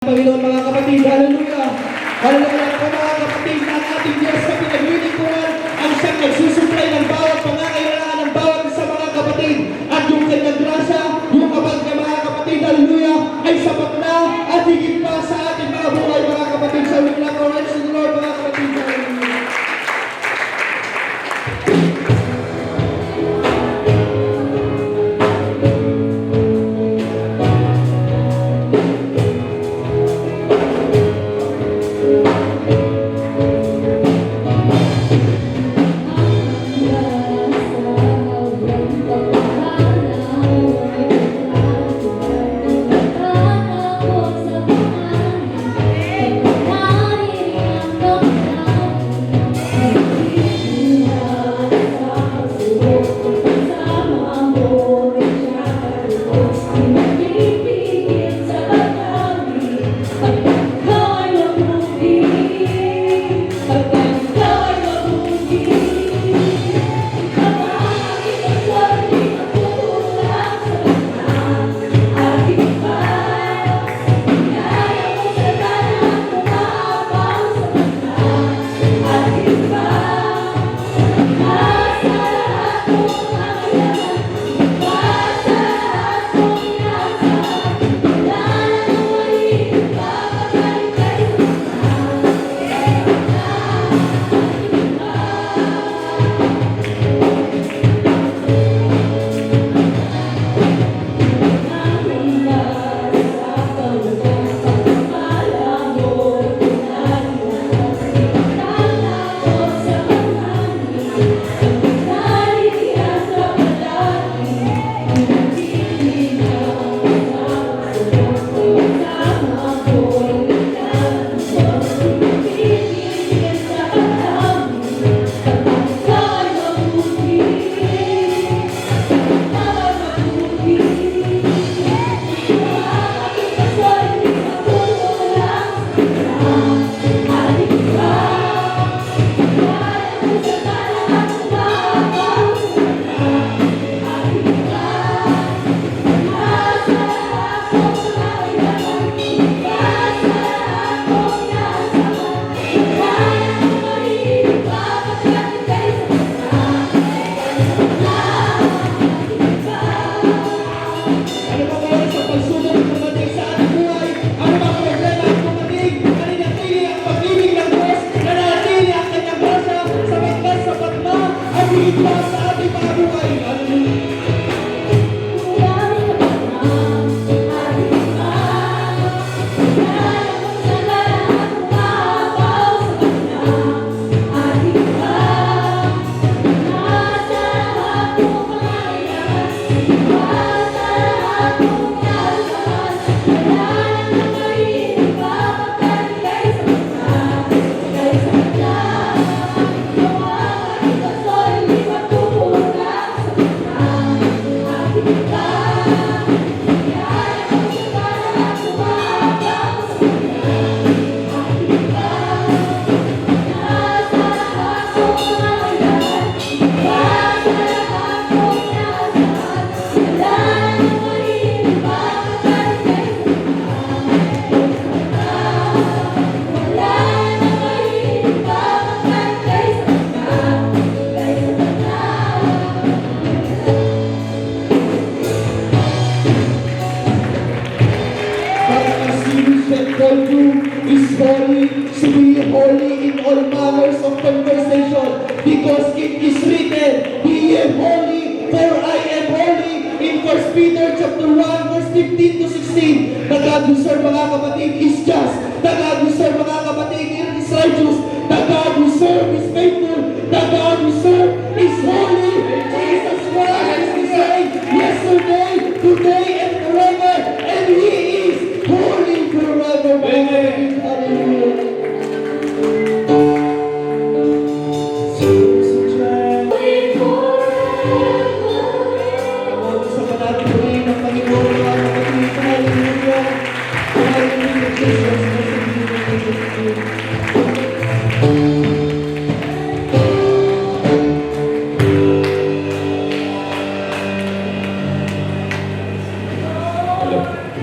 Panginoon mga kapatid, hallelujah! Hallelujah po mga kapatid, ang ating Diyos na pinaglilingkuran ang siyang nagsusupply ng bawat pangangailangan ng bawat isa mga kapatid. At yung kanyang grasya, yung kapag niya mga kapatid, hallelujah, ay sapat na at higit pa sa ating mga buhay mga kapatid. Sa wing lang, praise the Lord mga kapatid, hallelujah! Because it is written, be ye holy, for I am holy. In 1 Peter chapter 1, verse 15 to 16, the God we serve mga kapatid is just. The God we serve mga kapatid is righteous. The God we serve is faithful. The God we serve is holy. Jesus Christ is the same yesterday, today, and forever. And He is holy forever. Amen. Hallelujah.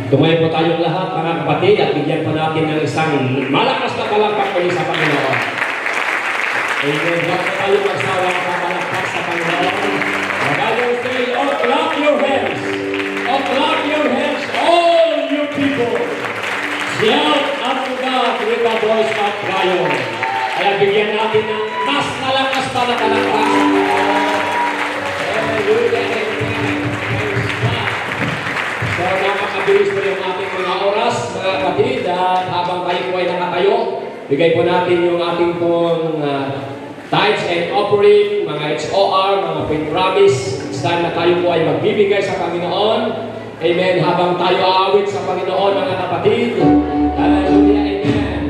Tumayo po tayong lahat mga kapatid at bigyan po natin ng isang malakas na palakpak ulit sa Panginoon. Amen. Huwag na tayo magsawa sa palakpak sa Panginoon. The Bible says, oh, clap your hands. Oh, clap your hands, all you people. Shout unto God with a voice of triumph. Kaya bigyan natin ng mas malakas pa na palakpak sa Panginoon. Hallelujah. Amen. Praise God. So, nakakabilis po yung ating mga oras, mga kapatid, at habang tayo po ay nakatayo, bigay po natin yung ating pong tithes and offering, mga XOR, mga faith promise. It's time na tayo po ay magbibigay sa Panginoon. Amen. Habang tayo aawit sa Panginoon, mga kapatid. Hallelujah. Amen.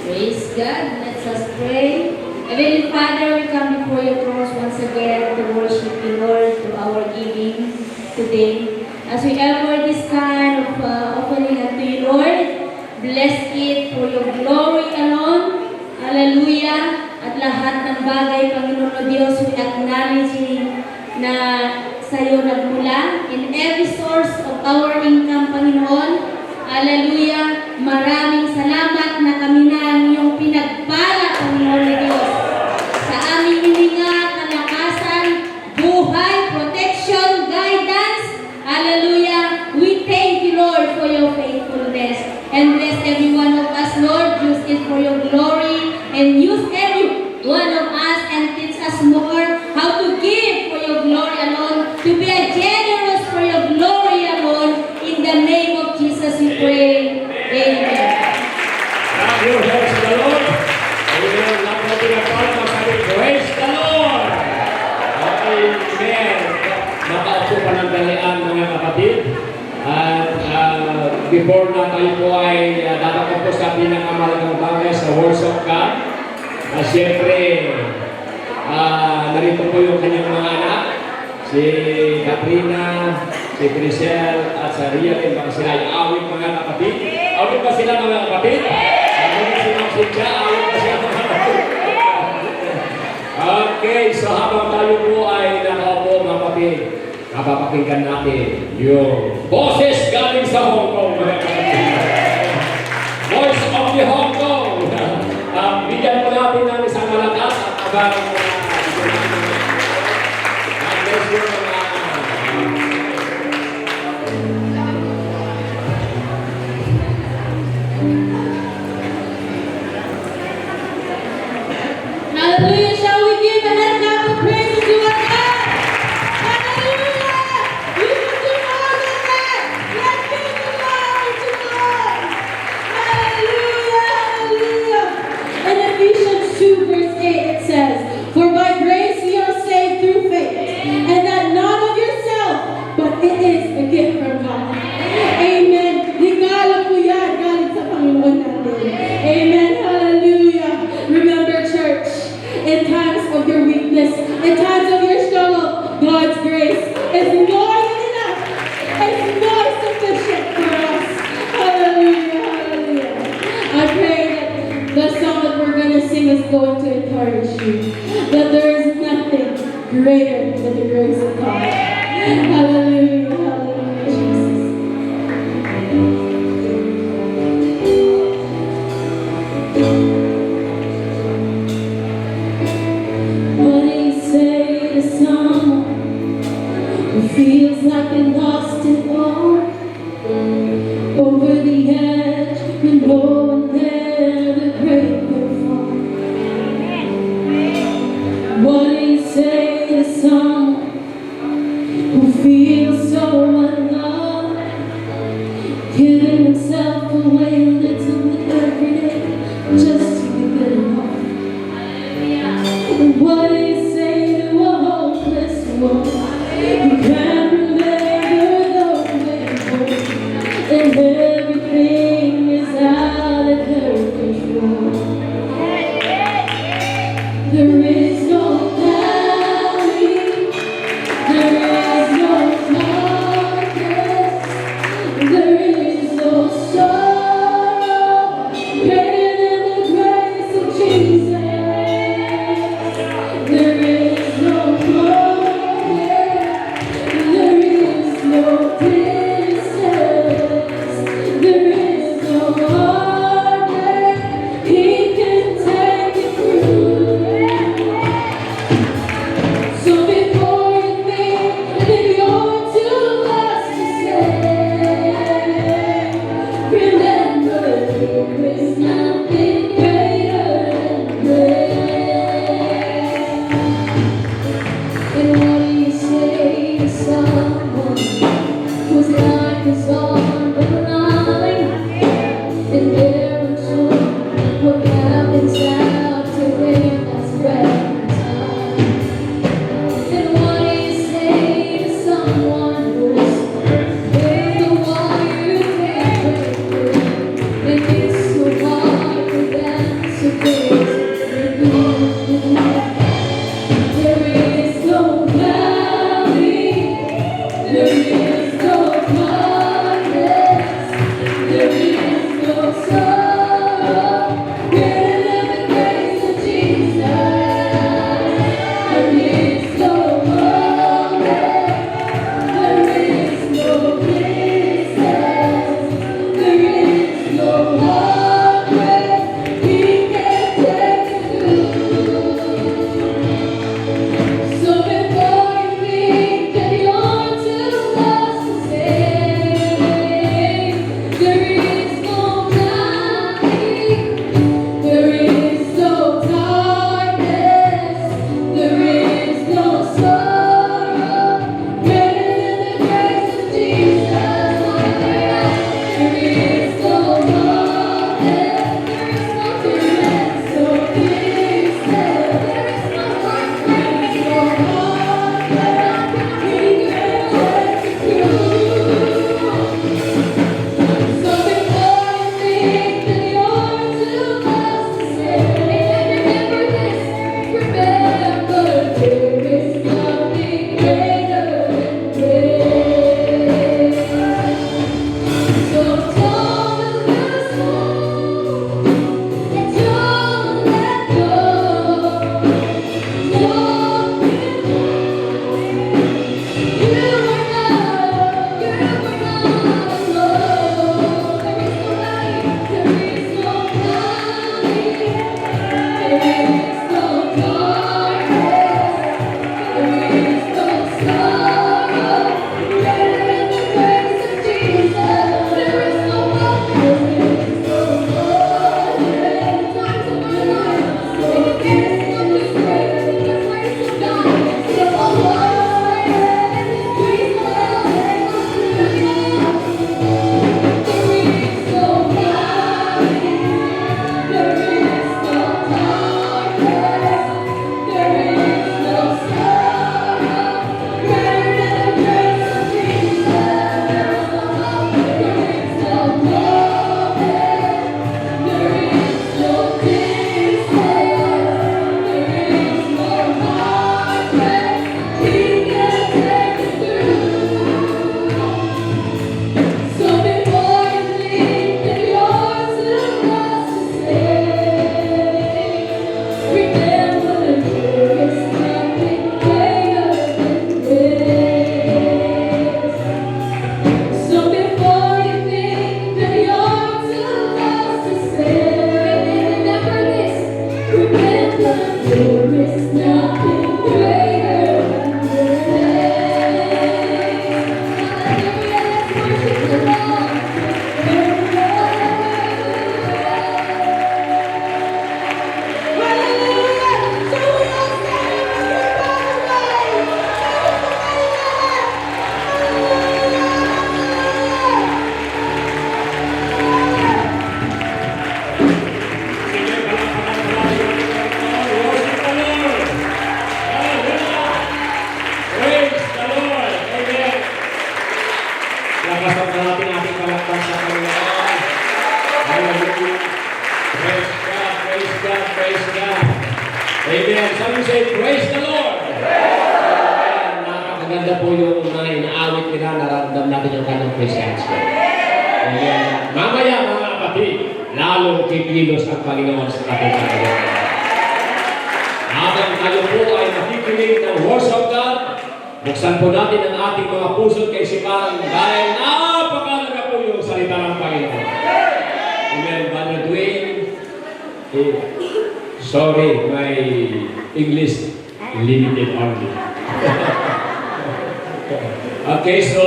Praise God. Let us pray. Heavenly Father, we come before your throne once again to worship you, Lord, to our giving today. As we offer this kind of offering unto you, Lord, bless it for your glory alone. Hallelujah. At lahat ng bagay, Panginoon o Diyos, we acknowledging na sa'yo nagmula in every source of our income, Panginoon. Hallelujah. Maraming salamat na kami na ang iyong pinagpala, Panginoon na Diyos. Sa aming hininga, kalakasan, buhay, protection, guidance. Hallelujah. We thank you, Lord, for your faithfulness. And bless every one of us, Lord. Use it for your glory. And use every one of us and teach us more how to give for your glory alone. To be a generous for your glory alone. In the name of Jesus we pray. Amen. Clap your hands to the Lord. Amen. Clap mo pinagpalma sa ating praise the Lord. Amen. Nakaupo pa ng dalian, mga kapatid. At before na tayo po ay dadako po sa pinakamalagang bagay sa words of God. Siyempre, narito po yung kanyang mga anak. Si Katrina, si Grisel at sa Rialin, baka sila ay awit mga kapatid. Awit ba sila mga kapatid? Awit ba sila Cynthia? Awit ba sila mga kapatid? Okay, so habang tayo po ay nakaupo mga kapatid, napapakinggan natin yung boses galing sa Hong Kong mga kapatid. Voice of the Hong Kong. Bigyan po natin ng isang malakas at agarang po na. God bless you mga. Hallelujah. Shall we give a hand clap of praise to our God? Hallelujah. You can do more than that. Let's give the glory to the Lord. Hallelujah. Hallelujah. In Ephesians 2 verse 8 it says, "For by grace ye are saved through faith, and that not of yourself, but it is a gift from God." Amen. Regalo po yan galing sa Panginoon natin. Amen. Hallelujah. Remember, church, in times of your weakness, in times of your struggle, God's grace is more than enough. It's more sufficient for us. Hallelujah. Hallelujah. I pray that the song that we're going to sing is going to encourage you. That there is nothing greater than the grace of God. Hallelujah. Hallelujah. Jesus. What do you say to someone who feels like they lost it all? Over the edge, you know never break or fall. What do you say to someone who feels so unloved, giving himself away a little bit every day just to be good enough? What do you say to a hopeless woman who can't remember those ways and everything is out of her control? There is no valley, there is no darkness, there is no sorrow greater than the grace of Jesus. There is no problem, there is no distance Praise God. Amen. Some say, praise the Lord. Amen. Napakaganda po yung mga inaawit nila, nararamdam natin yung kanyang presence. Amen. Mamaya mga kapatid, lalong kikilos ang Panginoon sa ating Panginoon. Habang tayo po ay nakikinig ng words of God, buksan po natin ang ating mga puso kay Sipan dahil napakalaga po yung salita ng Panginoon. Amen. Brother Dwayne, sorry, my English limited only. Okay, so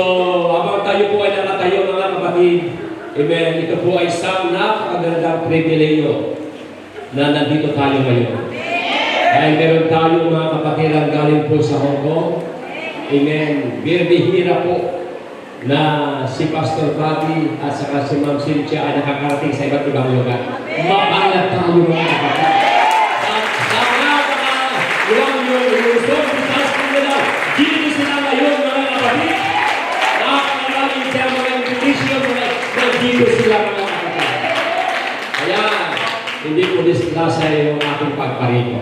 habang tayo po ay nakatayo mga kapatid, amen, ito po ay isang napakagandang pribileyo na nandito tayo ngayon. Dahil meron tayo mga kapatid ang galing po sa Hong Kong. Amen. Bihira po na si Pastor Bobby at saka si Ma'am Cynthia ay nakakarating sa iba't ibang lugar. Mapalat tayo mga kapatid. At sa mga yung Luzon, Visayas, nila, dito sila ngayon mga kapatid. Nakakalaking siya mga invitation mga dito sila mga kapatid. Kaya, hindi po disklasa yung ating pagparito.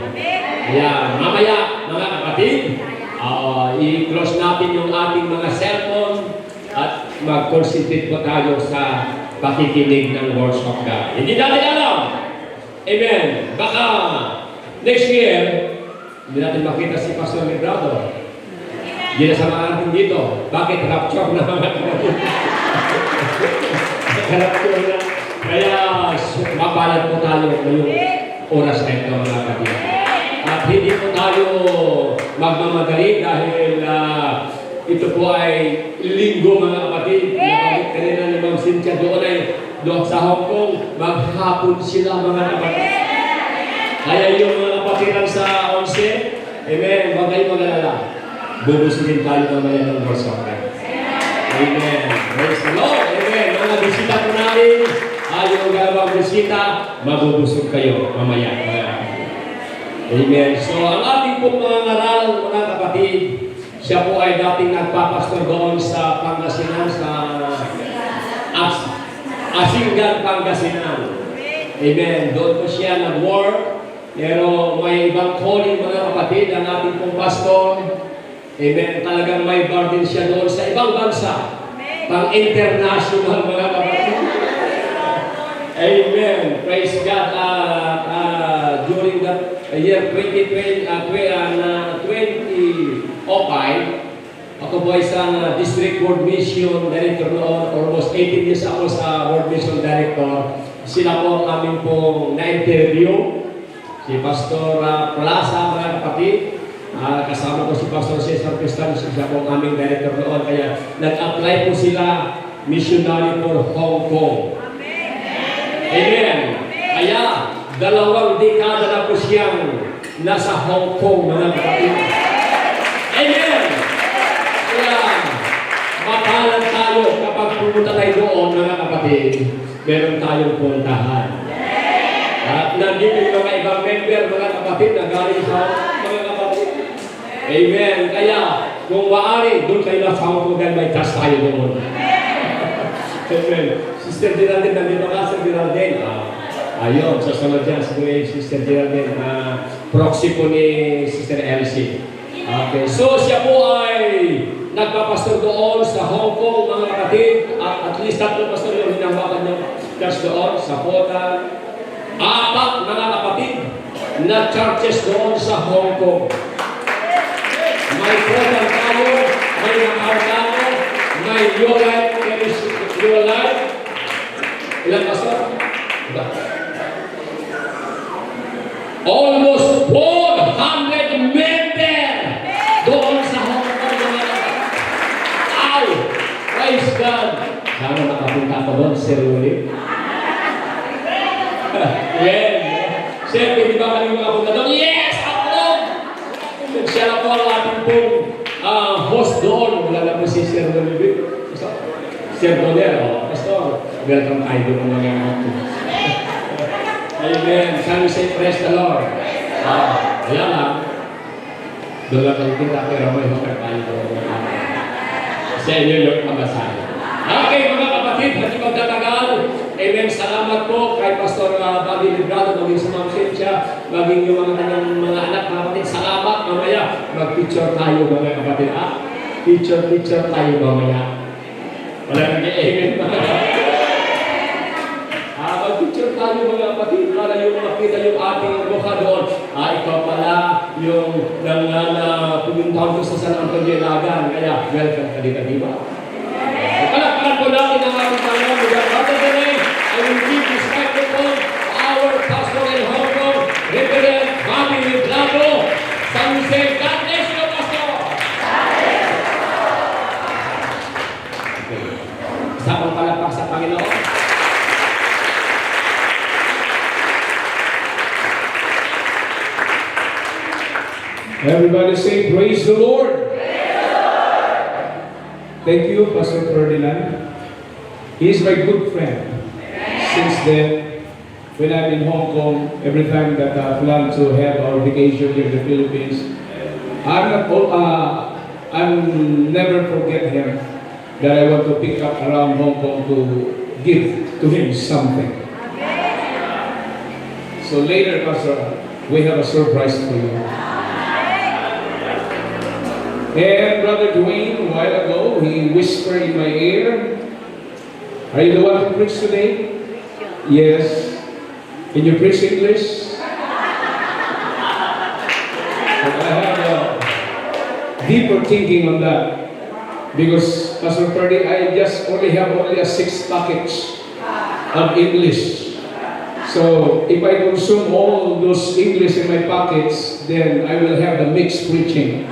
Kaya, mamaya mga kapatid, i-close natin yung ating mga cellphone at mag-concentrate po tayo sa pakikinig ng words of God. Hindi natin alam. Amen. Baka next year, hindi natin makita si Pastor Librado. Hindi na sama natin dito. Bakit rapture na mga kapatid? Rapture na. Kaya mapalat po tayo ngayong oras na ito mga kapatid. At hindi po tayo magmamadali dahil ito po ay linggo mga kapatid. Nakabit kanina ni Ma'am Cynthia doon sa Hong Kong, maghapon sila mga kapatid. Kaya yung mga kapatiran sa 11, amen, huwag kayong mag-alala. Bubusutin tayo mamaya ng words of God. Amen. Praise the Lord. Amen. Mga bisita po namin, yung galawang bisita, mabubusog kayo mamaya. Amen. So, ang ating pong mga ngaral, mga kapatid, siya po ay dating nagpapastor doon sa Pangasinan, sa Asingan, Pangasinan. Amen. Doon po siya nag-work, pero may ibang calling mga kapatid, ang ating pong pastor. Amen. Talagang may burden siya doon sa ibang bansa. Pang-international mga kapatid. Amen. Praise God. During that year 2005, ako po isang district world mission director noon. Almost 18 years ako sa world mission director. Sila po ang aming pong na-interview. Si Pastor Plaza, mga kapatid. Kasama ko si Pastor Cesar Cristan, siya po ang aming director noon. Kaya nag-apply po sila missionary for Hong Kong. Amen. Kaya 2 dekada na po siyang nasa Hong Kong, mga kapatid. Amen. Kaya mapalan tayo kapag pumunta tayo doon, mga kapatid. Meron tayong puntahan. At nandito yung mga ibang member, mga kapatid, na galing sa mga kapatid. Amen. Kaya kung maaari, doon kayo na sa Hong Kong dahil may task tayo doon. Amen. Sister Geraldine, nandito ka, Sister Geraldine. Ayun, sasunod dyan, Sister Geraldine, proxy po ni Sister Elsie. Okay, so siya po ay nagpapastor doon sa Hong Kong, mga kapatid. At least 3 pastor yung hinawakan niya church doon, sa Potan. 4, mga kapatid, na churches doon sa Hong Kong. May Potan tayo, may Macau tayo, may New Life, New Life. Ilan pastor? Almost 400 member doon sa Hong Kong. Ay! Praise God! Sana makapunta ako doon, Sir Willie. Well, siyempre, di ba kami makapunta doon? Yes! Ako! Siya na po ang ating pong host doon. Wala na po si Sir Willie. Sir Donel, Pastor, welcome tayo doon mga kapatid. Amen. Can we say praise the Lord? Wala lang. Doon lang kayo kita, pero may hukay tayo doon. Sa inyo yung pamasahe. Okay, mga kapatid, hindi magtatagal. Amen. Salamat po kay Pastor Bobby Librado, maging sa Ma'am Cynthia. siya, maging yung mga kanyang mga anak, mga kapatid. Salamat, mamaya. Mag-picture tayo, mga kapatid. Picture tayo, mamaya. Wala nag-i-amen pa. Mag-picture tayo, mga kapatid. Para yung makita yung ating mukha doon. Ikaw pala yung pumuntahan ko sa San Antonio Lagan. Kaya, welcome ka dito, di ba? Palakpakan po natin ang ating Panginoon. Brother Dene, I will give this microphone to our pastor in Hong Kong, Reverend Bobby Liblado, San Jose. God bless you, Pastor! Isa pang palakpak sa Panginoon. Everybody say, praise the Lord. Thank you, Pastor Ferdinand. He is my good friend. Since then, when I'm in Hong Kong, every time that I plan to have our vacation here in the Philippines, I'm never forget him that I want to pick up around Hong Kong to give to him something. So later, Pastor, we have a surprise for you. And Brother Dwayne, a while ago, he whispered in my ear, are you the one to preach today? Yes. Can you preach English? But I have a deeper thinking on that. Because, Pastor Ferdy, I just only have a 6 packets of English. So, if I consume all those English in my pockets, then I will have the mixed preaching.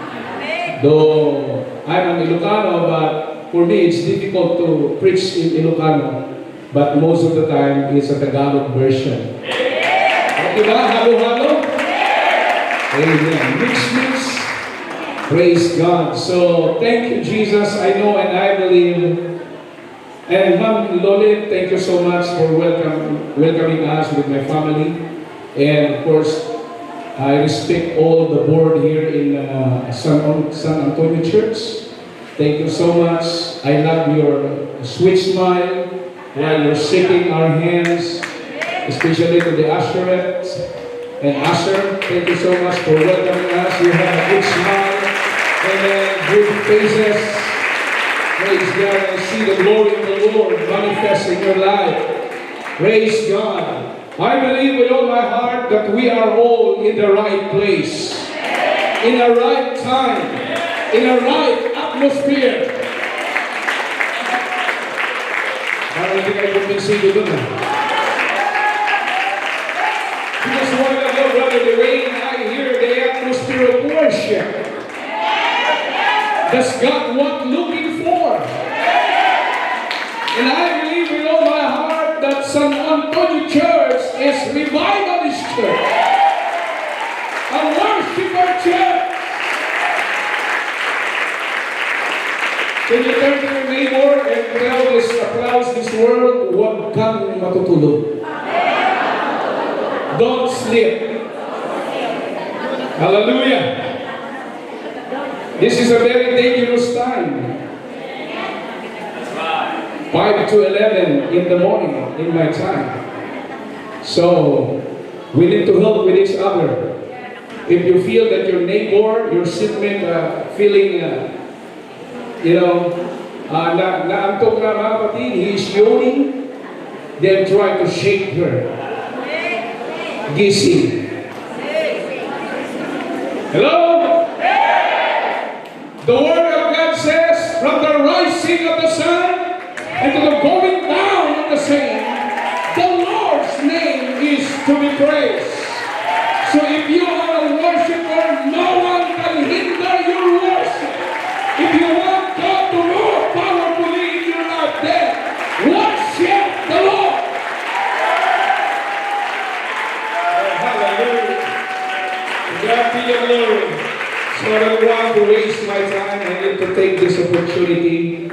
Though I'm an Ilocano, but for me it's difficult to preach in Ilocano. But most of the time it's a Tagalog version. Okay ba? Halo-halo? Amen. Mix. Praise God. So thank you, Jesus. I know and I believe. And Ma'am Lolit, thank you so much for welcoming us with my family. And of course, I respect all the board here in San Antonio Church. Thank you so much. I love your sweet smile while you're shaking our hands, especially to the usherettes and usher. Thank you so much for welcoming us. You have a good smile and good faces. Praise God. I see the glory of the Lord manifest in your life. Praise God. I believe with all my heart that we are all in the right place, in the right time, in the right atmosphere. Parang hindi kayo kumbinsido dun. Because a while ago, Brother Dwayne, I hear the atmosphere of worship. That's God what looking for. And I believe with all my heart that San Antonio Church is revivalist church, a worshiper church. Can you turn to your neighbor and applause this world, huwag kang matutulog. Don't sleep. Hallelujah. This is a very dangerous time. 5 to 11 in the morning in my time. So, we need to help with each other. If you feel that your neighbor, your seatmate feeling, naantok na mga kapatid, he is yawning, then try to shake her. Gising. Hello? The Word of God says, from the rising of the sun and to the going down of the same, the Lord's name is to be praised. So if you are a worshiper, no one can hinder your worship. If you want God to move powerfully in your life, then worship the Lord. Hallelujah. God be your glory. So I don't want to waste my time. I need to take this opportunity,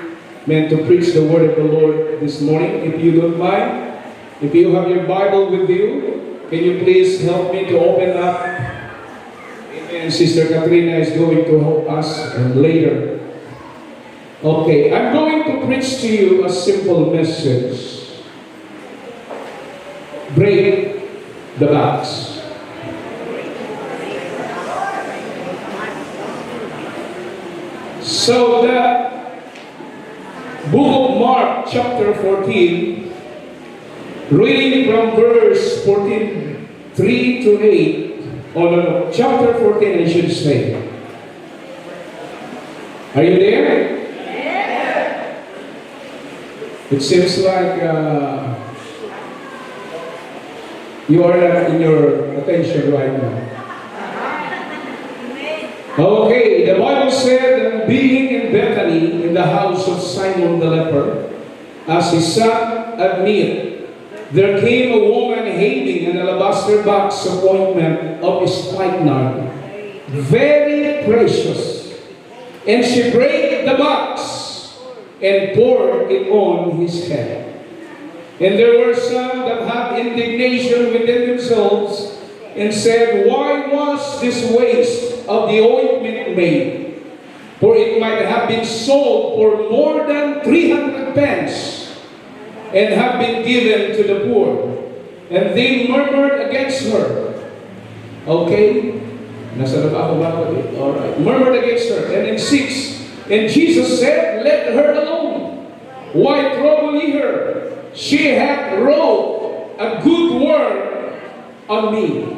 man, to preach the word of the Lord this morning. If you don't mind, if you have your Bible with you, can you please help me to open up? Amen. Sister Katrina is going to help us later. Okay, I'm going to preach to you a simple message. Break the box. So the book of Mark, chapter 14, reading from verse 14, 3 to 8. Oh no, chapter 14 I should say. Are you there? It seems like you are not in your attention right now. Okay, the Bible said, being in Bethany, in the house of Simon the leper, as he sat at meat, there came a woman having an alabaster box of ointment of spikenard, very precious. And she brake the box and poured it on his head. And there were some that had indignation within themselves, and said, why was this waste of the ointment made? For it might have been sold for more than 300 pence, and have been given to the poor. And they murmured against her. Okay? Nasa na ako ba? Alright. Murmured against her. And in 6, and Jesus said, let her alone. Why trouble ye her? She hath wrought a good work on me.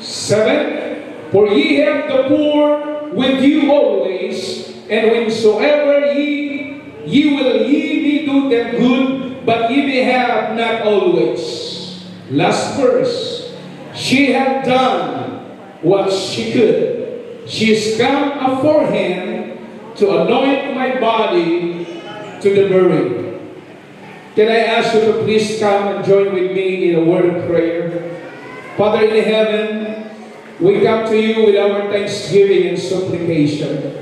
7, for ye have the poor with you always, and whensoever ye will me do them good, but ye may have not always. Last verse. She hath done what she could. She is come aforehand to anoint my body to the burial. Can I ask you to please come and join with me in a word of prayer? Father in heaven, we come to you with our thanksgiving and supplication.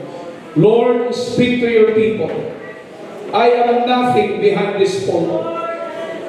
Lord, speak to your people. I am nothing behind this pulpit.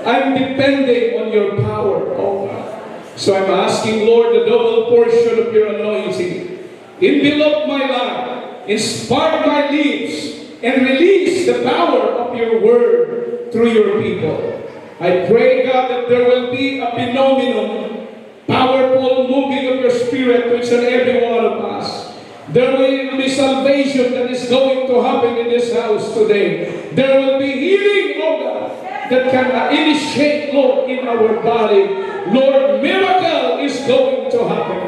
I'm depending on your power, oh God. So I'm asking, Lord, the double portion of your anointing. Envelop my life, inspire my lips, and release the power of your word through your people. I pray, God, that there will be a phenomenon, powerful moving of your spirit to each and every one of us. There will be salvation that is going to happen in this house today. There will be healing, oh God, that can initiate, Lord, in our body. Lord, miracle is going to happen.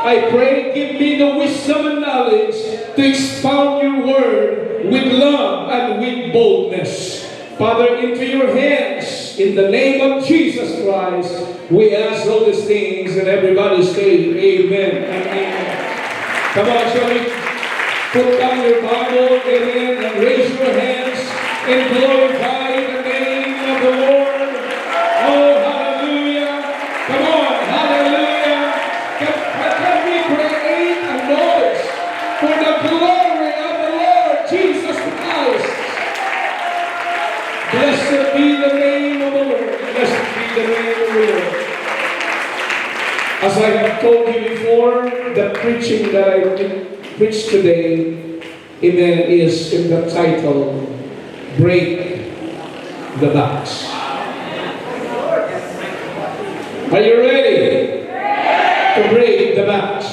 I pray, give me the wisdom and knowledge to expound your word with love and with boldness. Father, into your hands, in the name of Jesus Christ, we ask all these things, and everybody say amen and amen. Come on, shall we put down your Bible, amen, and raise your hands and glorify the name of the Lord. Oh, hallelujah. Come on, hallelujah. Can we create a noise for the glory of the Lord Jesus Christ? Blessed be the name of the Lord. Blessed be the name of the Lord. As I have told you before, the preaching that I preach today, amen, is in the title, Break the Box. Are you ready to break the box?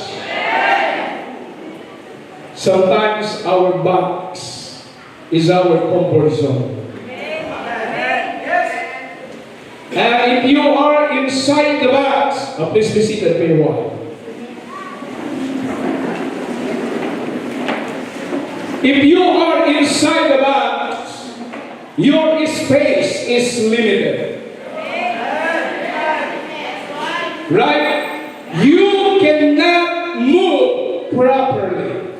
Sometimes our box is our comfort zone. And if you are inside the box, please be seated for a while. If you are inside the box, your space is limited. Right? You cannot move properly.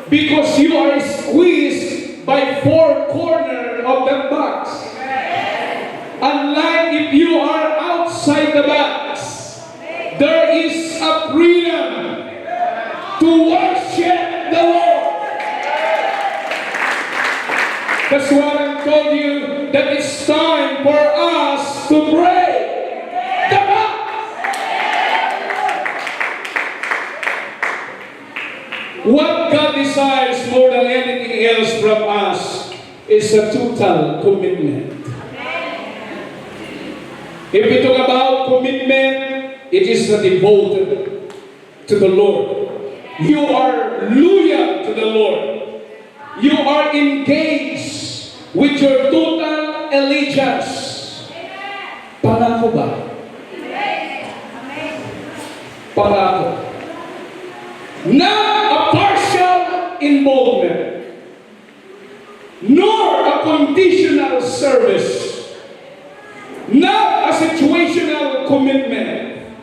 Because you are squeezed by four corners of the box. Unlike if you are outside the box, there is a freedom to worship the Lord. That's why I told you that it's time for us to break the box. What God desires more than anything else from us is a total commitment. If we talk about commitment, it is devoted to the Lord. You are loyal loyal to the Lord. You are engaged with your total allegiance. Pangako ba? Pangako. Not a partial involvement, nor a conditional service, not a situational commitment,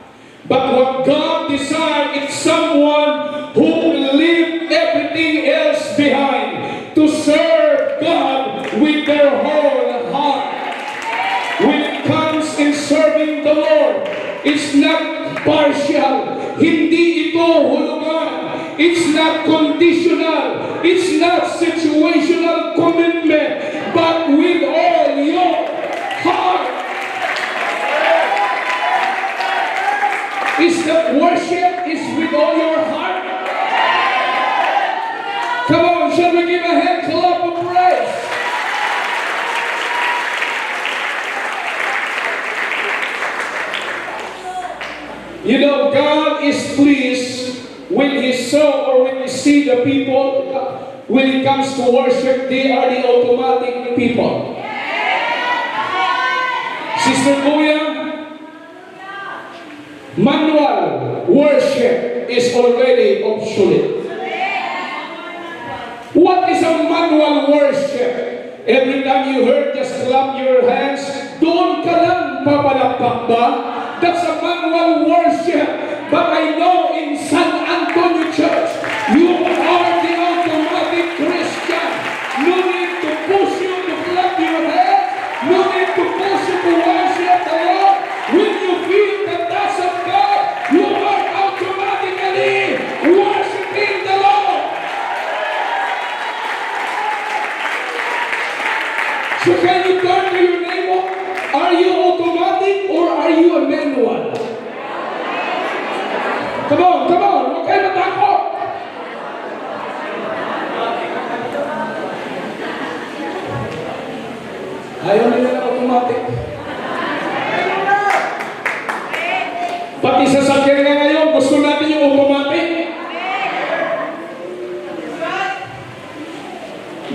but what God desires is someone who will leave everything else behind to serve God with their whole heart. When it comes in serving the Lord, it's not partial. Hindi ito hulugan. It's not conditional. It's not situational commitment, but with all your heart. Is that worship is with all your heart? Come on, shall we give a hand clap of praise? You know, God is pleased when He saw or when He see the people, when it comes to worship, they are the automatic people. Sister Kuya, manual worship is already obsolete. What is a manual worship? Every time you heard, just clap your hands. Doon ka lang papalakpak ba? That's a manual worship. But I know in San Antonio Church, you are the automatic Christian. No need to push you to clap your hands. No need to push you to worship the Lord. When you feel the touch of God, you are automatically worshiping the Lord. So can you turn to your neighbor? Are you automatic or are you a manual? Come on, come on. Huwag kayo matakot. Ayaw nila ng automatic. Pati sa sakyan nga ngayon, gusto natin yung automatic.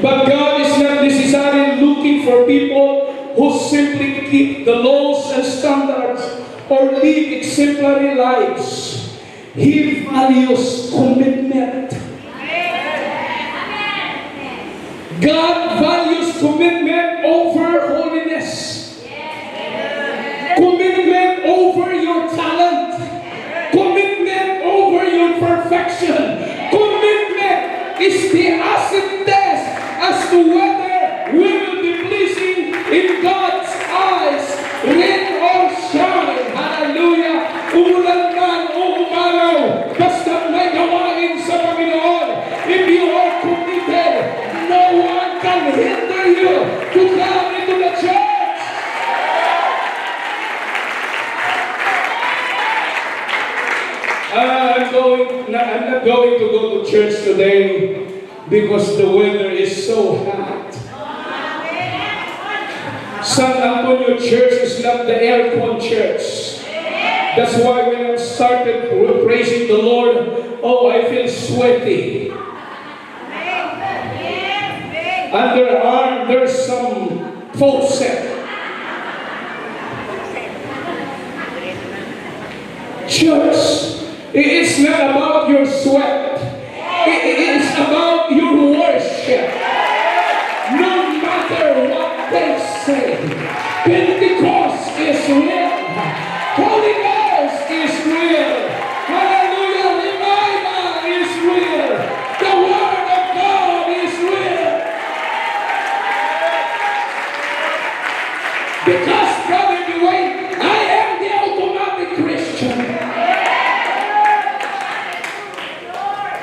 But God is not necessarily looking for people who simply keep the laws and standards or live exemplary lives. He values commitment. God values commitment over holiness. Commitment over your talent. Commitment over your perfection. Commitment is the acid test as to whether we will be pleasing in God's eyes. Rain or shine. Hallelujah. Umulan man o umaraw. Basta may gawain sa Panginoon. If you are committed, no one can hinder you to come into the church. I'm not going to go to church today because the weather is so hot. San Antonio Church is not the aircon church. That's why when I started praising the Lord, oh, I feel sweaty. Underarm, there's some faucet. Church, it's not about your sweat. It's about your worship. No matter what they say, Pentecost is real. Holy Ghost is real. Hallelujah, revival is real. The Word of God is real. Because, Brother Dwayne, I am the automatic Christian.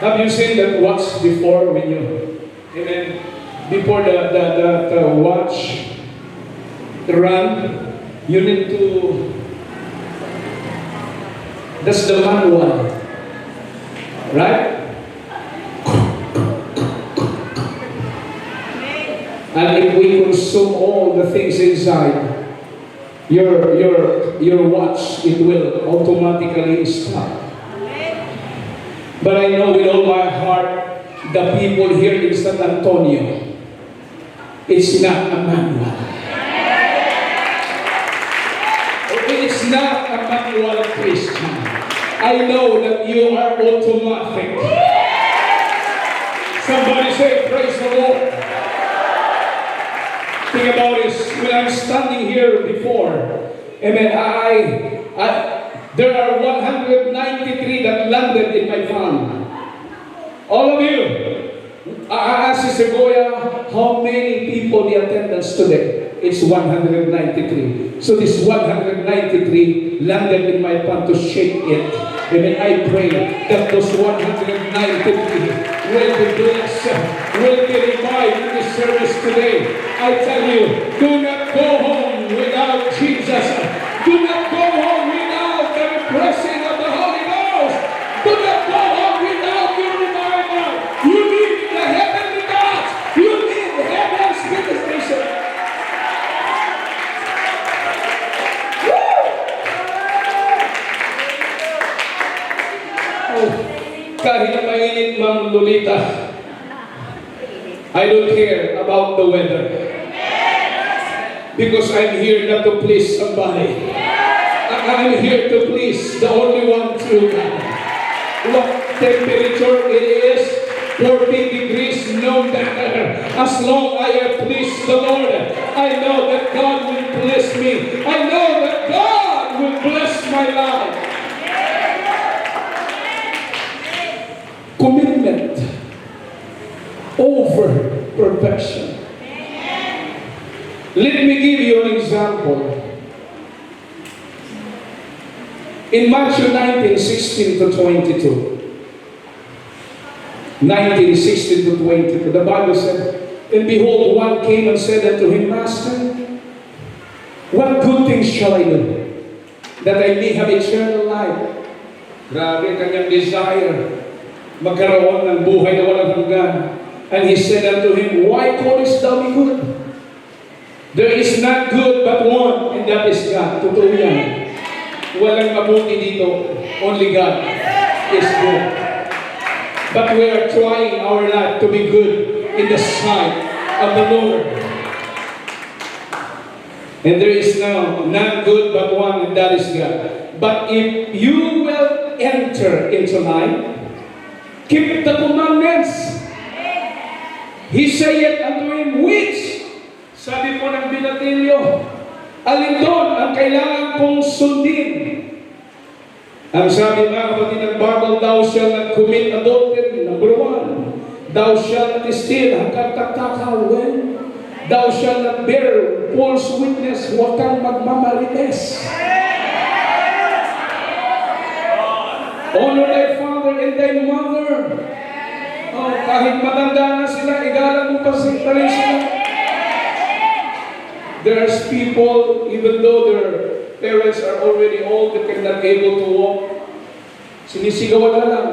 Have you seen that watch before when you, amen, before the watch run, you need to, that's the manual, right? And if we consume all the things inside, your watch, it will automatically stop. But I know with all my heart, the people here in San Antonio, it's not a manual. It's not a manual Christian. I know that you are automatic. Somebody say, praise the Lord. Think about this. When I'm standing here before, amen, there are 193 that landed in my van. All of you, I asked Sister Goya, how many people the attendance today? It's 193. So this 193 landed in my pan to shake it. And I pray that those 193 will be blessed, will be revived in this service today. I tell you, do not go home without Jesus. Do not go home without the blessing of the Holy Ghost. Do not go home without your revival. You need the heavenly God. You need heaven's visitation. Kahit mainit mang Lolita, I don't care about the weather. Because I'm here not to please somebody. I'm here to please the only one true God. What temperature it is, 40 degrees, no matter. As long as I please the Lord, I know that God will bless me. I know that God will bless my life. Commitment over perfection. Let me give you an example. In Matthew 19:16 to 22. 19:16 to 22. The Bible said, and behold, one came and said unto him, Master, what good things shall I do, that I may have eternal life? Grabe kanyang desire. Magkaroon ng buhay na walang hanggan. And he said unto him, why callest thou me good? There is not good but one, and that is God. Totoo yan. Walang mabuti dito. Only God is good. But we are trying our life to be good in the sight of the Lord. And there is now not good but one, and that is God. But if you will enter into life, keep the commandments. He said unto him, which? Sabi po ng binatilyo, alin doon ang kailangan kong sundin? Ang sabi mga kapatid ng Bible, thou shalt not commit adultery, number 1. Thou shalt not steal, hanggang tatakawin. Thou shalt not bear false witness, huwag kang magmamarites. Honor thy father and thy mother. Oh, kahit matanda na sila, igalang mo pa sila. There's people, even though their parents are already old, they cannot able to walk. Sinisigawan na lang.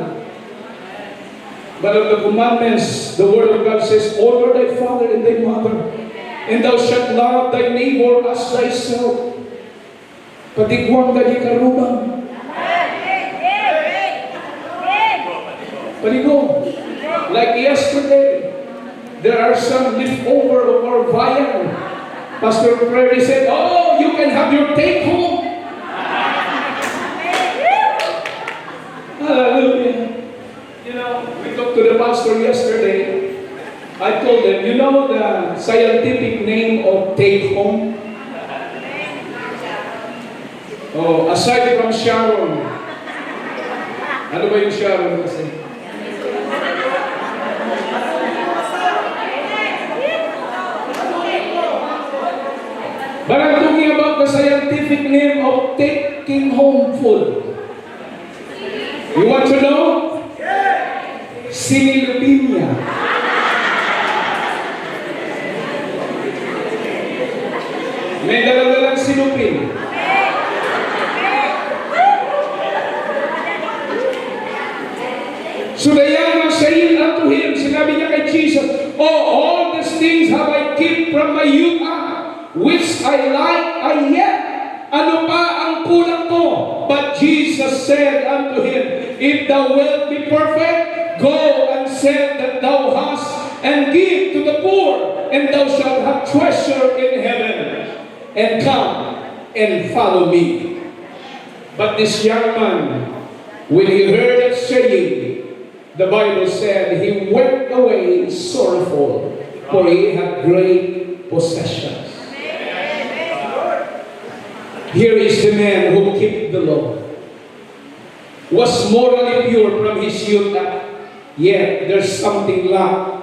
But of the commandments, the word of God says, honor thy father and thy mother, and thou shalt love thy neighbor as thyself. Patigwang ka di karubang. Paligo. Like yesterday, there are some leftover of our viand. Pastor Freddy said, oh, you can have your take home. Hallelujah. You know, we talked to the pastor yesterday. I told them, you know the scientific name of take home? Oh, aside from Sharon. Ano ba yung Sharon kasi? But I'm talking about the scientific name of taking home food. You want to know? Sinilubimia. May daladalang sinupin. So the young man said unto him, sinabi niya kay Jesus, oh, all these things have I kept from my youth up. Which I like, I yet. Ano pa ang kulang ko? But Jesus said unto him, if thou wilt be perfect, go and sell that thou hast, and give to the poor, and thou shalt have treasure in heaven. And come and follow me. But this young man, when he heard that saying, the Bible said he went away sorrowful, for he had great possessions. Here is the man who kept the law, was morally pure from his youth up, yet there's something like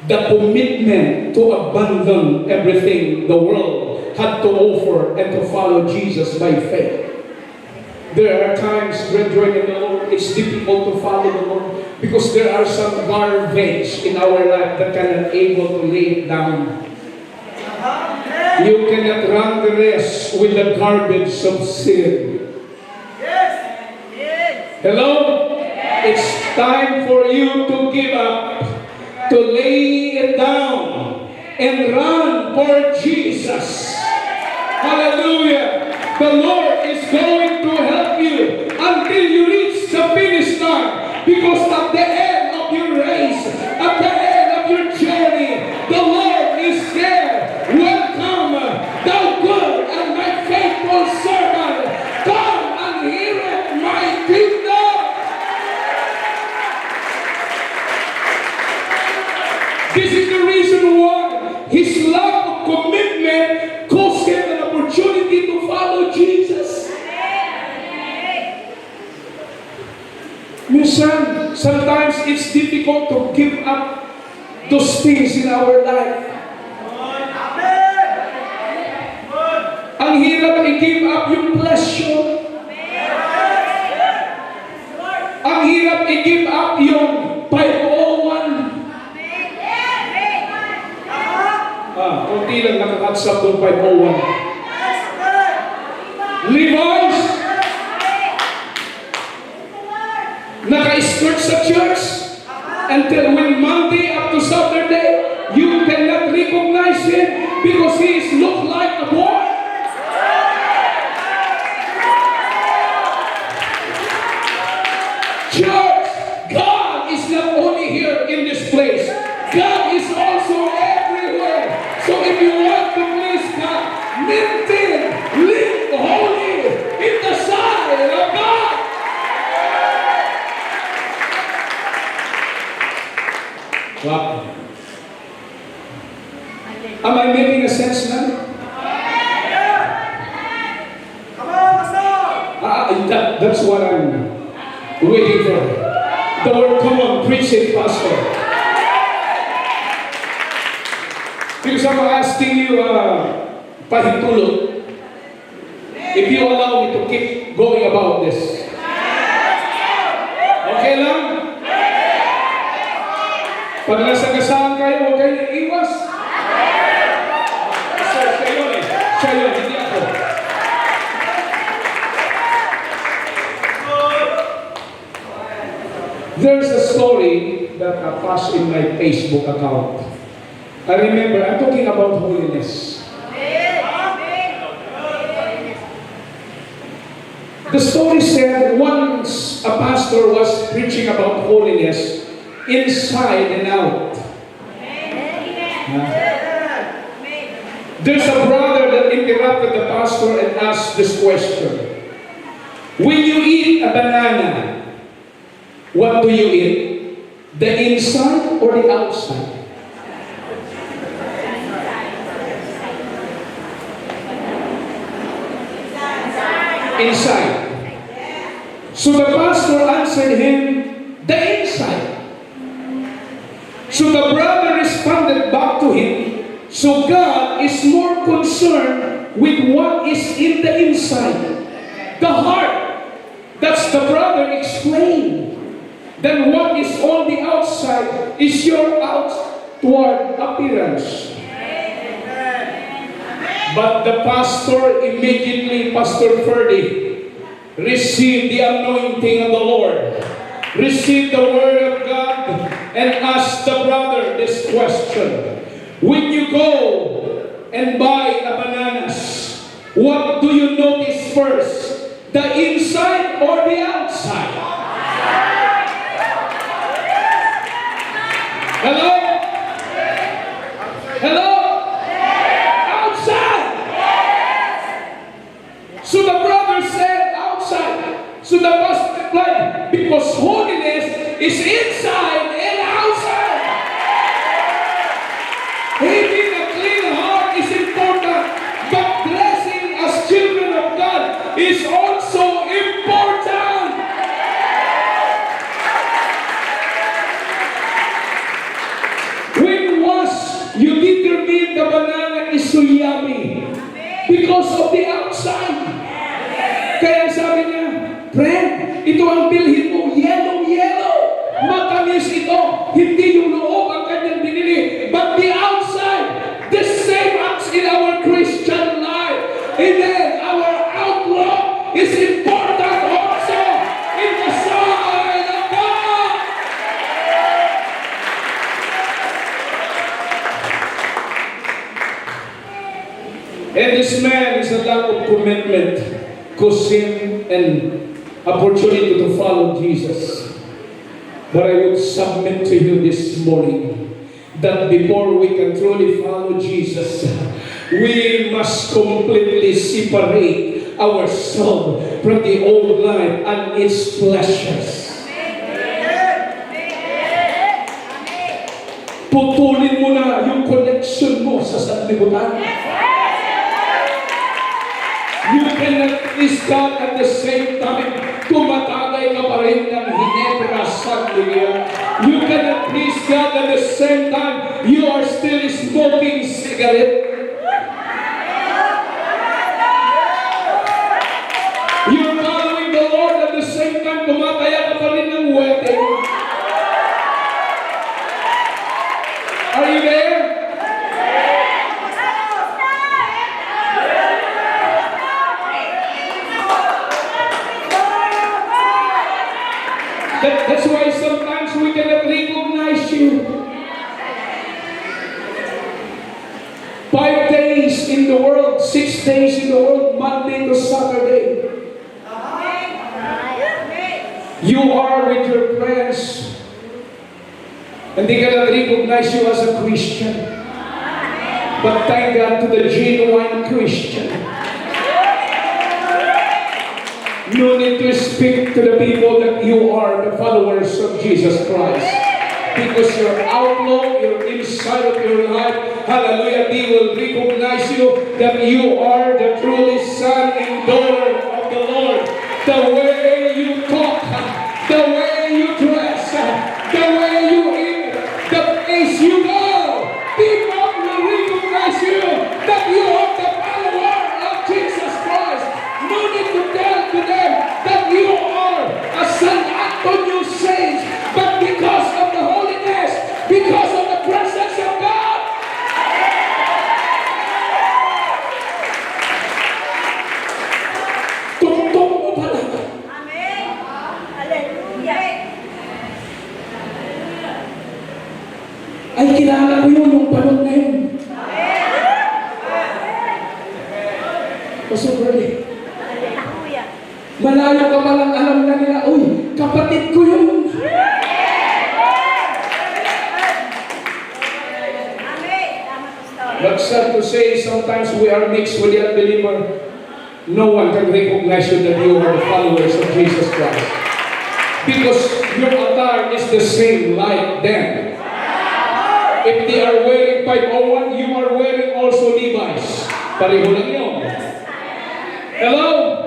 the commitment to abandon everything the world had to offer and to follow Jesus by faith. There are times, brethren in the Lord, it's difficult to follow the Lord because there are some garbage in our life that cannot able to lay it down. You cannot run the race with the garbage of sin. Hello? It's time for you to give up, to lay it down, and run for Jesus. Hallelujah. The Lord is going to help you until you reach the finish line. Because at the end of your race, at the end of your journey, the Lord is there. Welcome, thou good and my faithful servant. Come and inherit my kingdom. This is the reason why his love of commitment caused him an opportunity to follow Jesus. Minsan, sometimes it's difficult to give up those things in our life. Ang hirap i-give up yung pleasure. Ang hirap i-give up yung 501. Kunti lang nakakatsap ng 501. Levi's, naka-skirt sa church until when Monday up to Saturday, you cannot recognize him because he is look like a boy. Church, God is not only here in this place. God is also everywhere. So if you want to please God, maintain, live holy in the sight of God. Wow. Am I making a sense now? That's what I'm waiting for. The word, come on, preach it, Pastor. Because I'm asking you, pahintulot, if you allow me to keep going about this. Okay lang? Pag nasagasaan kayo, huwag kayo iwas. Sir, kayo eh. Siya yun, hindi ako. There's a story that I passed in my Facebook account. I remember, I'm talking about holiness. The story said once a pastor was preaching about holiness inside and out. There's a brother that interrupted the pastor and asked this question. When you eat a banana, what do you eat? The inside or the outside? Inside. So the pastor answered him, the inside. So the brother responded back to him, so God is more concerned with what is in the inside, the heart. That's the brother explained. Then what is on the outside is your outward appearance. But the pastor immediately, Pastor Ferdy, received the anointing of the Lord, received the word of God, and asked the brother this question. When you go and buy a bananas, what do you notice first? The inside or the outside? So the brother said, outside. So the pastor replied, because holiness is inside and outside. Having a clean heart is important, but blessing as children of God is also important. When was you determined the banana is so yummy? Because of the outside. Kaya sabi niya, friend, ito ang bilhin mo, yellow, yellow. Matamis ito, hindi yung loob ang kanyang binili, but the outside. The same as in our Christian life. Amen. Our outlook is important also in the sight of God. And this man is a lack of commitment, sin and opportunity to follow Jesus. But I would submit to you this morning that before we can truly follow Jesus, we must completely separate ourselves from the old life and its pleasures. Putulin mo na yung connection mo sa sanlibutan. You cannot please God at the same time. Tumatagay ka pa rin ng Hinebra Sangliya. You cannot please God at the same time. You are still smoking cigarette. You're following the Lord at the same time. Tumataya ka pa rin ng wedding. Are you there? That's why sometimes we cannot recognize you. 5 days in the world, 6 days in the world, Monday to Saturday. You are with your friends, and they cannot recognize you as a Christian. But thank God to the genuine Christian. No need to speak to the people that you are the followers of Jesus Christ. Because your outlook, your inside of your life, hallelujah, they will recognize you that you are the truly son and daughter of the Lord. The way you talk, the way you dress, the way you eat, the place you go, people will recognize you that you are the follower of Jesus Christ. No need to tell to them that you are a San Antonio saint, but because of the holiness, because of the presence of God. Tungtong mo pala. Amen. Hallelujah. Ay, kilala ko yun yung panahon na yun. Pastor Bernie, Hallelujah. malayo ka palang alam na nila, uy, kapatid ko yun. Amen. Tama, Pastor. But sad to say, sometimes we are mixed with the unbeliever. No one can recognize you that you are the followers of Jesus Christ. Because your attire is the same like them. If they are wearing 501, you are wearing also Levi's. Pareho lang yun. Hello?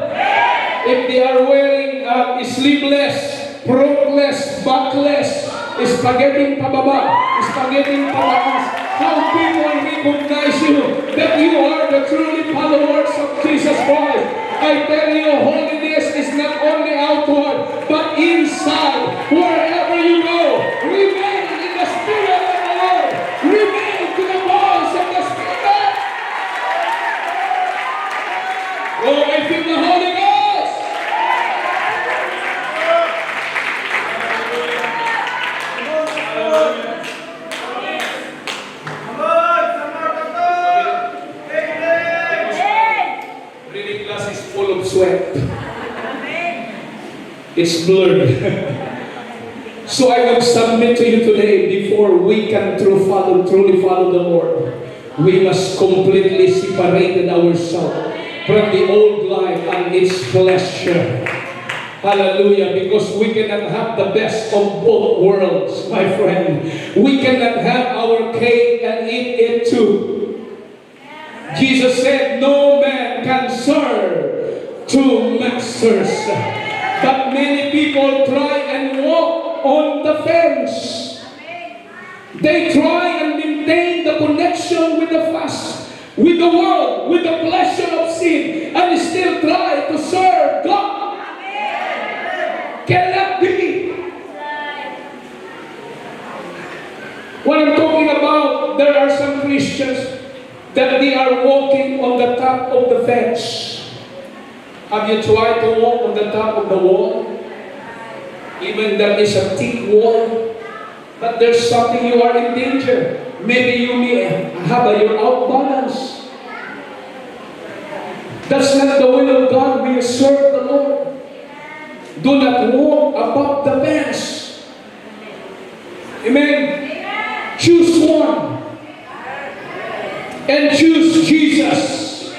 If they are wearing sleeveless, frontless, backless, spaghetti pababa, spaghetti pataas, how people recognize you that you are the truly followers of Jesus Christ. I tell you, holiness is not only outward, but inside. Wherever you go, remain in the Spirit of the Lord. Remain to the voice of the Spirit. Oh, I feel the Holy Ghost. Reading class is full of sweat. It's blurred. So I would submit to you today, before we can truly follow the Lord, we must completely separate ourselves from the old life and its pleasure. Hallelujah. Because we cannot have the best of both worlds, my friend. We cannot have our cake and eat it too. Jesus said, no man can serve two masters. But many people try and walk on the fence. They try and maintain the connection with the fast, with the world, with the pleasure of sin, and still try to serve God. Cannot be. What I'm talking about, there are some Christians that they are walking on the top of the fence. Have you tried to walk on the top of the wall? Even there is a thick wall, but there's something you are in danger. Maybe you may have your out balance. That's not the will of God. We serve the Lord. Do not walk above the fence. Amen. Choose one. And choose Jesus.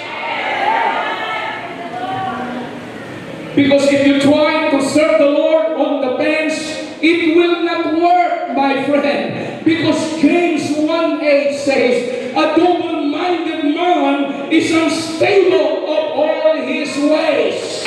Because if you try to serve the Lord on the fence, it will not work, my friend. Because James 1:8 says, a double-minded man is unstable of all his ways.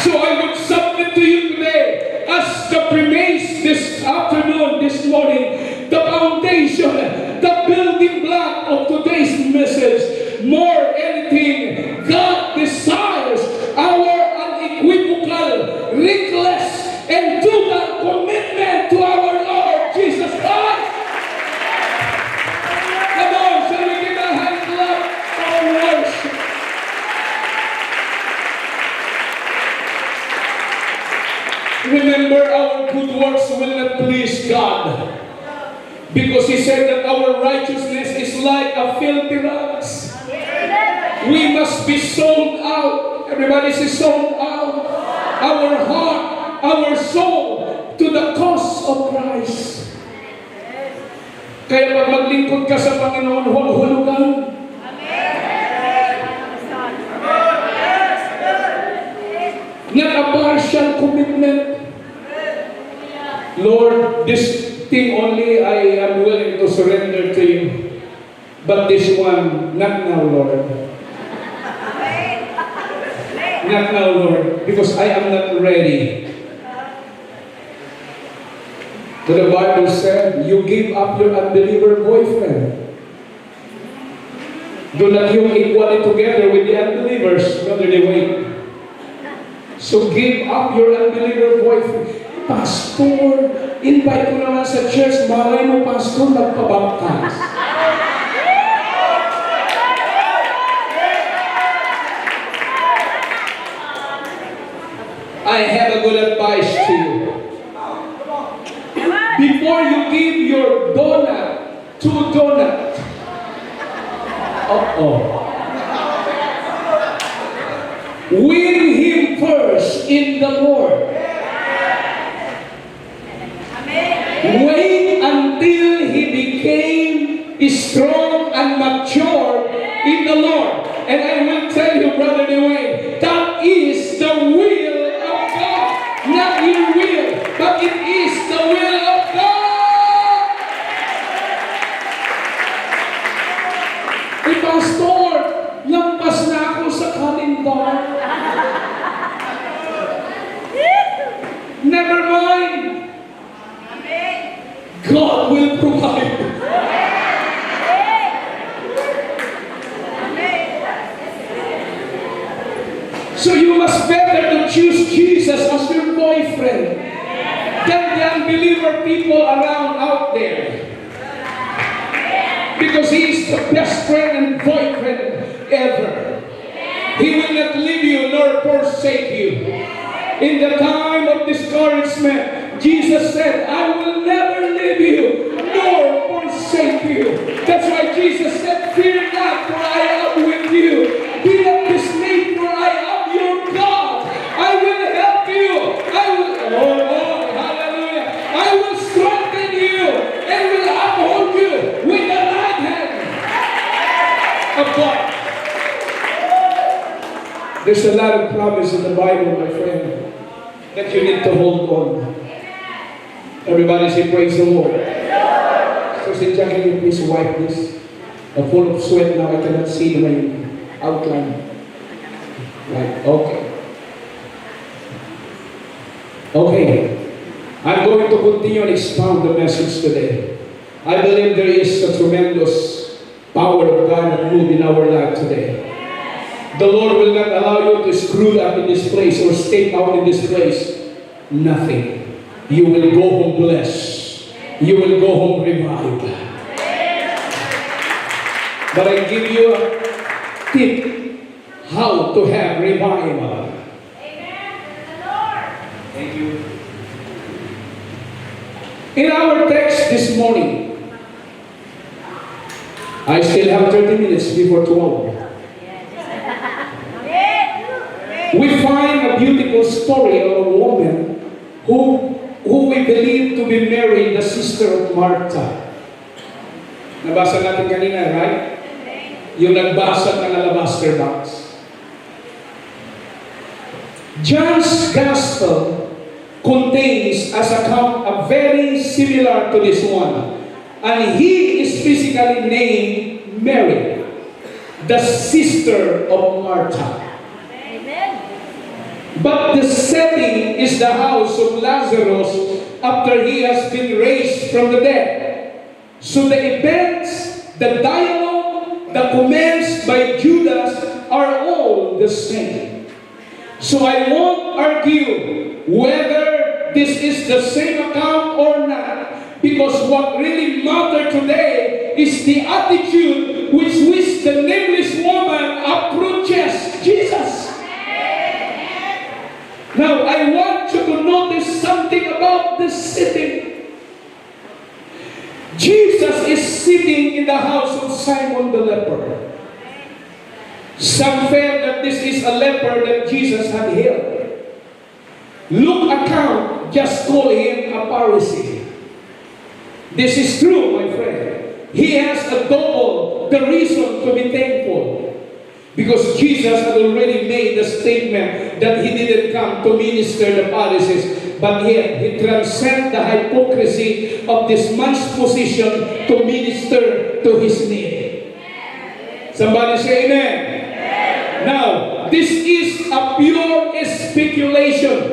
So I would submit to you today, as the premise this afternoon, this morning, the foundation, the building block of today's message, more anything, God desires our unequivocal, reckless, and total commitment to our Lord Jesus Christ. Come on, shall we give a hand clap for worship? Remember, our good works will not please God. Because He said that our righteousness is like a filthy rags. We must be sold out. Everybody say sold out. Our heart, our soul, to the cause of Christ. Kaya pag maglingkod ka sa Panginoon, huwag hulugan. Not a partial commitment. Lord, this thing only I am willing to surrender to you. But this one, not now, Lord. Not now, Lord, because I am not ready. But the Bible said, you give up your unbeliever boyfriend. Do not yoke equally together with the unbelievers, Brother Dewey. So give up your unbeliever boyfriend. Pastor, invite ko naman sa church, malay mo, Pastor, nagpabaptize. I have a good advice to you. Before you give your donut to donut, win him first in the Lord. Wait until he became strong and mature in the Lord. And I will tell you, Brother Dewey, that is the will of God. Not your will, but it is the will of God. Pastor, lampas na ako sa kalendar. Never mind. God will provide. So you must better to choose Jesus as your boyfriend than the unbeliever people around out there. Because He is the best friend and boyfriend ever. He will not leave you nor forsake you. In the time of discouragement, Jesus said, I will never leave you nor forsake you. That's why Jesus said, fear not, for I am with you. Be not dismayed, for I am your God. I will help you. I will, hallelujah. I will strengthen you and will uphold you with the right hand of God. There's a lot of promise in the Bible, my friend, that you need to hold on. Everybody say, praise the Lord. So, say, Jack, can you please wipe this? I'm full of sweat now. I cannot see my outline. Right, okay. Okay. I'm going to continue and expound the message today. I believe there is a tremendous power of God that move in our life today. The Lord will not allow you to screw up in this place or stay out in this place. Nothing. You will go home blessed. You will go home revived. But I give you a tip how to have revival. Thank you. In our text this morning, I still have 30 minutes before 12. We find a beautiful story of a woman who we believe to be Mary, the sister of Martha. Nabasa natin kanina, right? Yung nagbasa ng alabaster box. John's Gospel contains as account a very similar to this one. And he is physically named Mary, the sister of Martha. But the setting is the house of Lazarus after he has been raised from the dead. So the events, the dialogue, the comments by Judas are all the same. So I won't argue whether this is the same account or not, because what really matters today is the attitude with which the nameless woman approaches Jesus. Now, I want you to notice something about this sitting. Jesus is sitting in the house of Simon the leper. Some felt that this is a leper that Jesus had healed. Luke account just call him a Pharisee. This is true, my friend. He has a double the reason to be thankful. Because Jesus had already made the statement that he didn't come to minister the Pharisees, but yet he transcended the hypocrisy of this man's position to minister to his need. Somebody say amen. Now, this is a pure speculation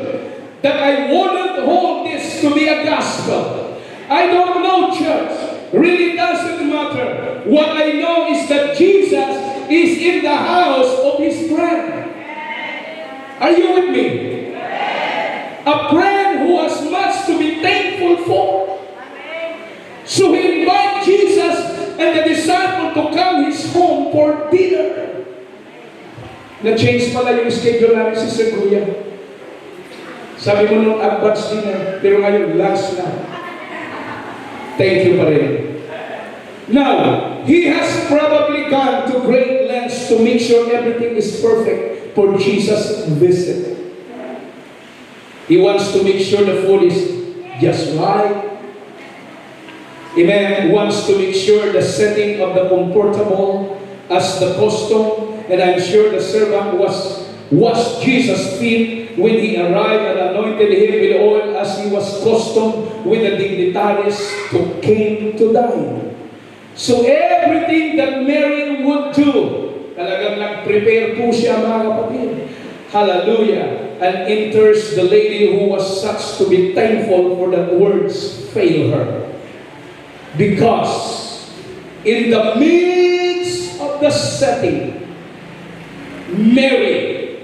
that I wouldn't hold this to be a gospel. I don't know, church. Really doesn't matter. What I know is that Jesus is in the house of his friend. Are you with me? A friend who has much to be thankful for. So he invited Jesus and the disciple to come his home for dinner. Na-change pala yung schedule namin si Sir Kuya. Sabi mo nung advance dinner, pero ngayon lunch na. Thank you pa rin. Now, he has probably gone to great lengths to make sure everything is perfect for Jesus' visit. He wants to make sure the food is just right. Amen. He wants to make sure the setting of the comfortable as the custom. And I'm sure the servant washed Jesus' feet when he arrived and anointed him with oil as he was custom with the dignitaries who came to dine. So everything that Mary would do, talagang nag-prepare po siya, mga kapatid. Hallelujah. And enters the lady who was such to be thankful for that words fail her. Because in the midst of the setting, Mary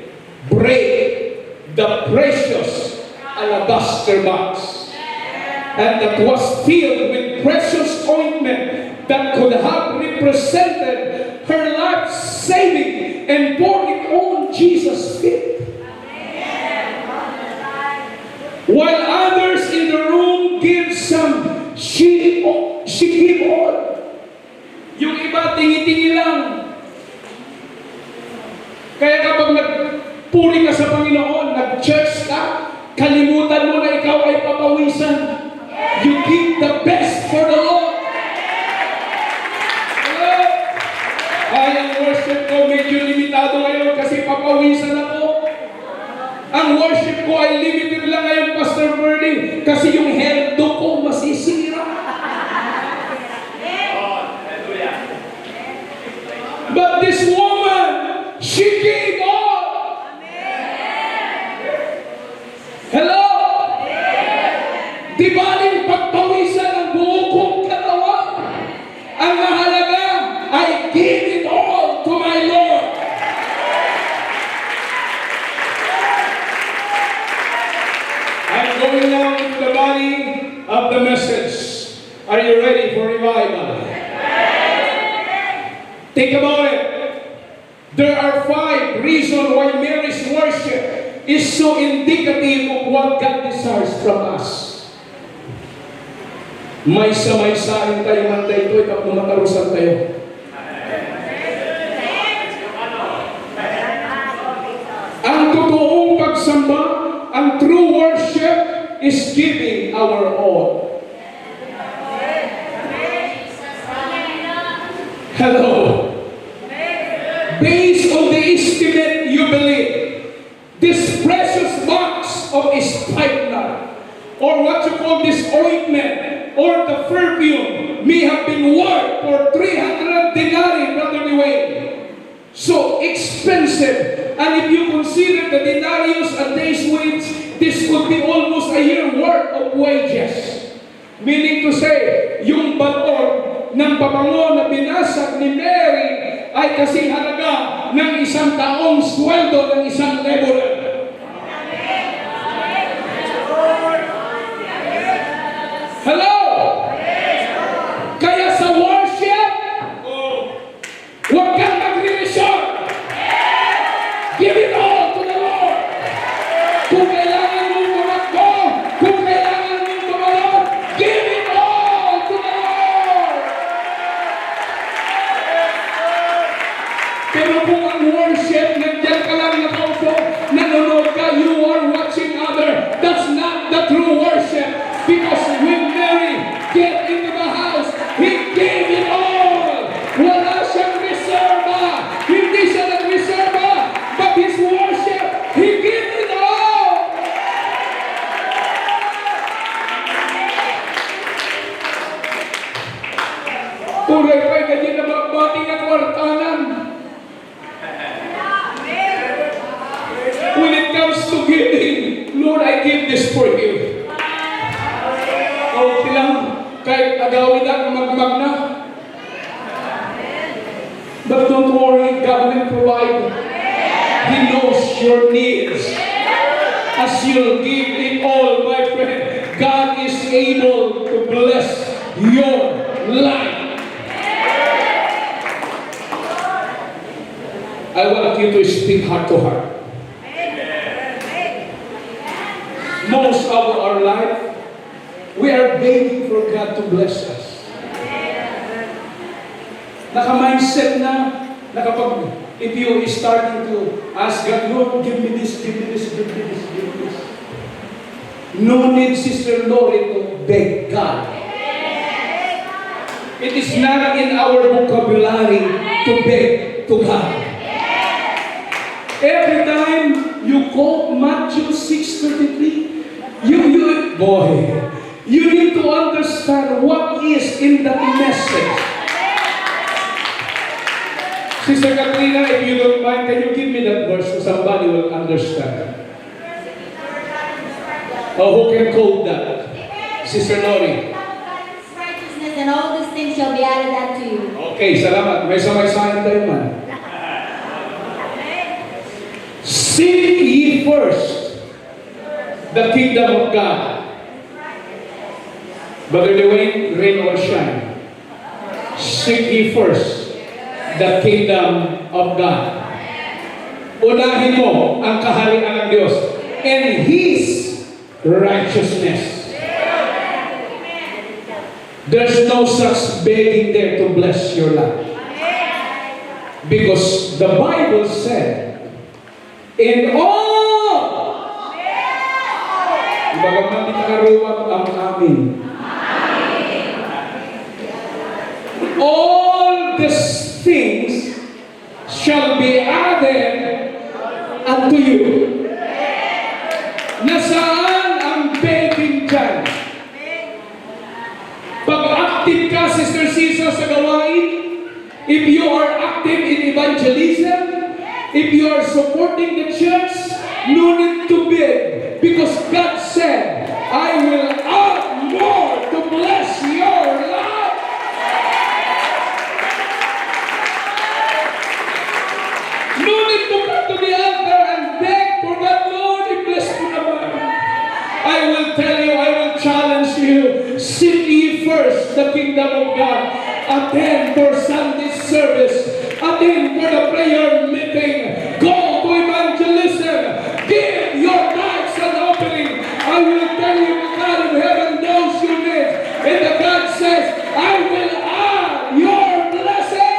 break the precious alabaster box, and that was filled with precious ointment that could have represented her life saving and pouring on Jesus' feet. While others in the room give some, she give all. Yung iba tingi-tingi lang. Kaya kapag nagpuri ka sa Panginoon, nag-church ka, kalimutan mo na ikaw ay papawisan. You give the best for the Lord. Hello? Ay, ang worship ko medyo limitado ngayon kasi papawisan ako. worship ko ay limited lang ngayon, Pastor Bernie, kasi yung health ko masisira. But this woman, she gave all. Hello? Di baling pagpawisan ang buo kong katawan. Ang mahalaga, I give it all to my Lord. I'm going now into the body of the message. Are you ready for revival? Think about it. There are 5 reasons why Mary's worship is so indicative of what God desires from us. May samay-sain tayo man tayo at matarusan tayo. Ang totoong pagsamba, ang true worship is giving our all. Hello. Based on the estimate you believe, this precious box of spikenard, or what you call this ointment, or the perfume, may have been worth for 300 denarii, Brother Dwayne. So expensive. And if you consider the denarius a day's wage, this would be almost a year worth of wages. Meaning to say, yung baton ng pabango na binasag ni Mary ay kasing halaga ng isang taong sweldo ng isang laborer. Hello? Kaya sa worship, huwag kang magre-resort. Give it all to the Lord. Kung kailangan mong tumakbo, kung kailangan mong tumalon, give it all to the Lord. Pero kung ang worship, nandiyan ka lang nakaupo, nanonood ka, you are watching other, that's not the true worship. Because when Mary get into the house, he gave it all. Wala siyang reserva. Hindi siya nag-reserva. But his worship, he gave it all. Tuloy pa ganyan na magbati ng kwartanan. When it comes to giving, Lord, I give this for you. Okay lang, kahit agawin na, magmag na. But don't worry, God will provide. He knows your needs. As you give it all, my friend, God is able to bless your life. I want you to speak heart to heart. Most of our life, we are begging for God to bless us. Naka-mindset na, if you is starting to ask God, Lord, give me this, give me this, give me this, give me this. No need, Sister Lori, to beg God. It is not in our vocabulary to beg to God. Every time you quote Matthew 6:33, you need to understand what is in that message. Sister Katrina, if you don't mind, can you give me that verse so somebody will understand? Oh, who can quote that? Sister Lori. Righteousness and all these things shall be added unto you. Okay, salamat. May samay-sayan tayo man. Seek ye first the kingdom of God. Brother Dwayne, rain or shine. Seek ye first the kingdom of God. Unahin mo ang kaharian ng Diyos and His righteousness. There's no such begging there to bless your life. Because the Bible said, in all, bagaman di nakaruwag ang amin. All these things shall be added unto you. sa gawain, if you are active in evangelism, if you are supporting the church, no need to beg. Because God said, I will add more to bless your life. No need to come to the altar and beg for God, Lord, bless me naman. I will tell you, I will challenge you, seek ye first the kingdom of God. Attend for Sunday service. Attend for the prayer meeting. Go to evangelism. Give your tithes an opening. I will tell you, the God of heaven knows your needs. And the God says, I will add your blessing.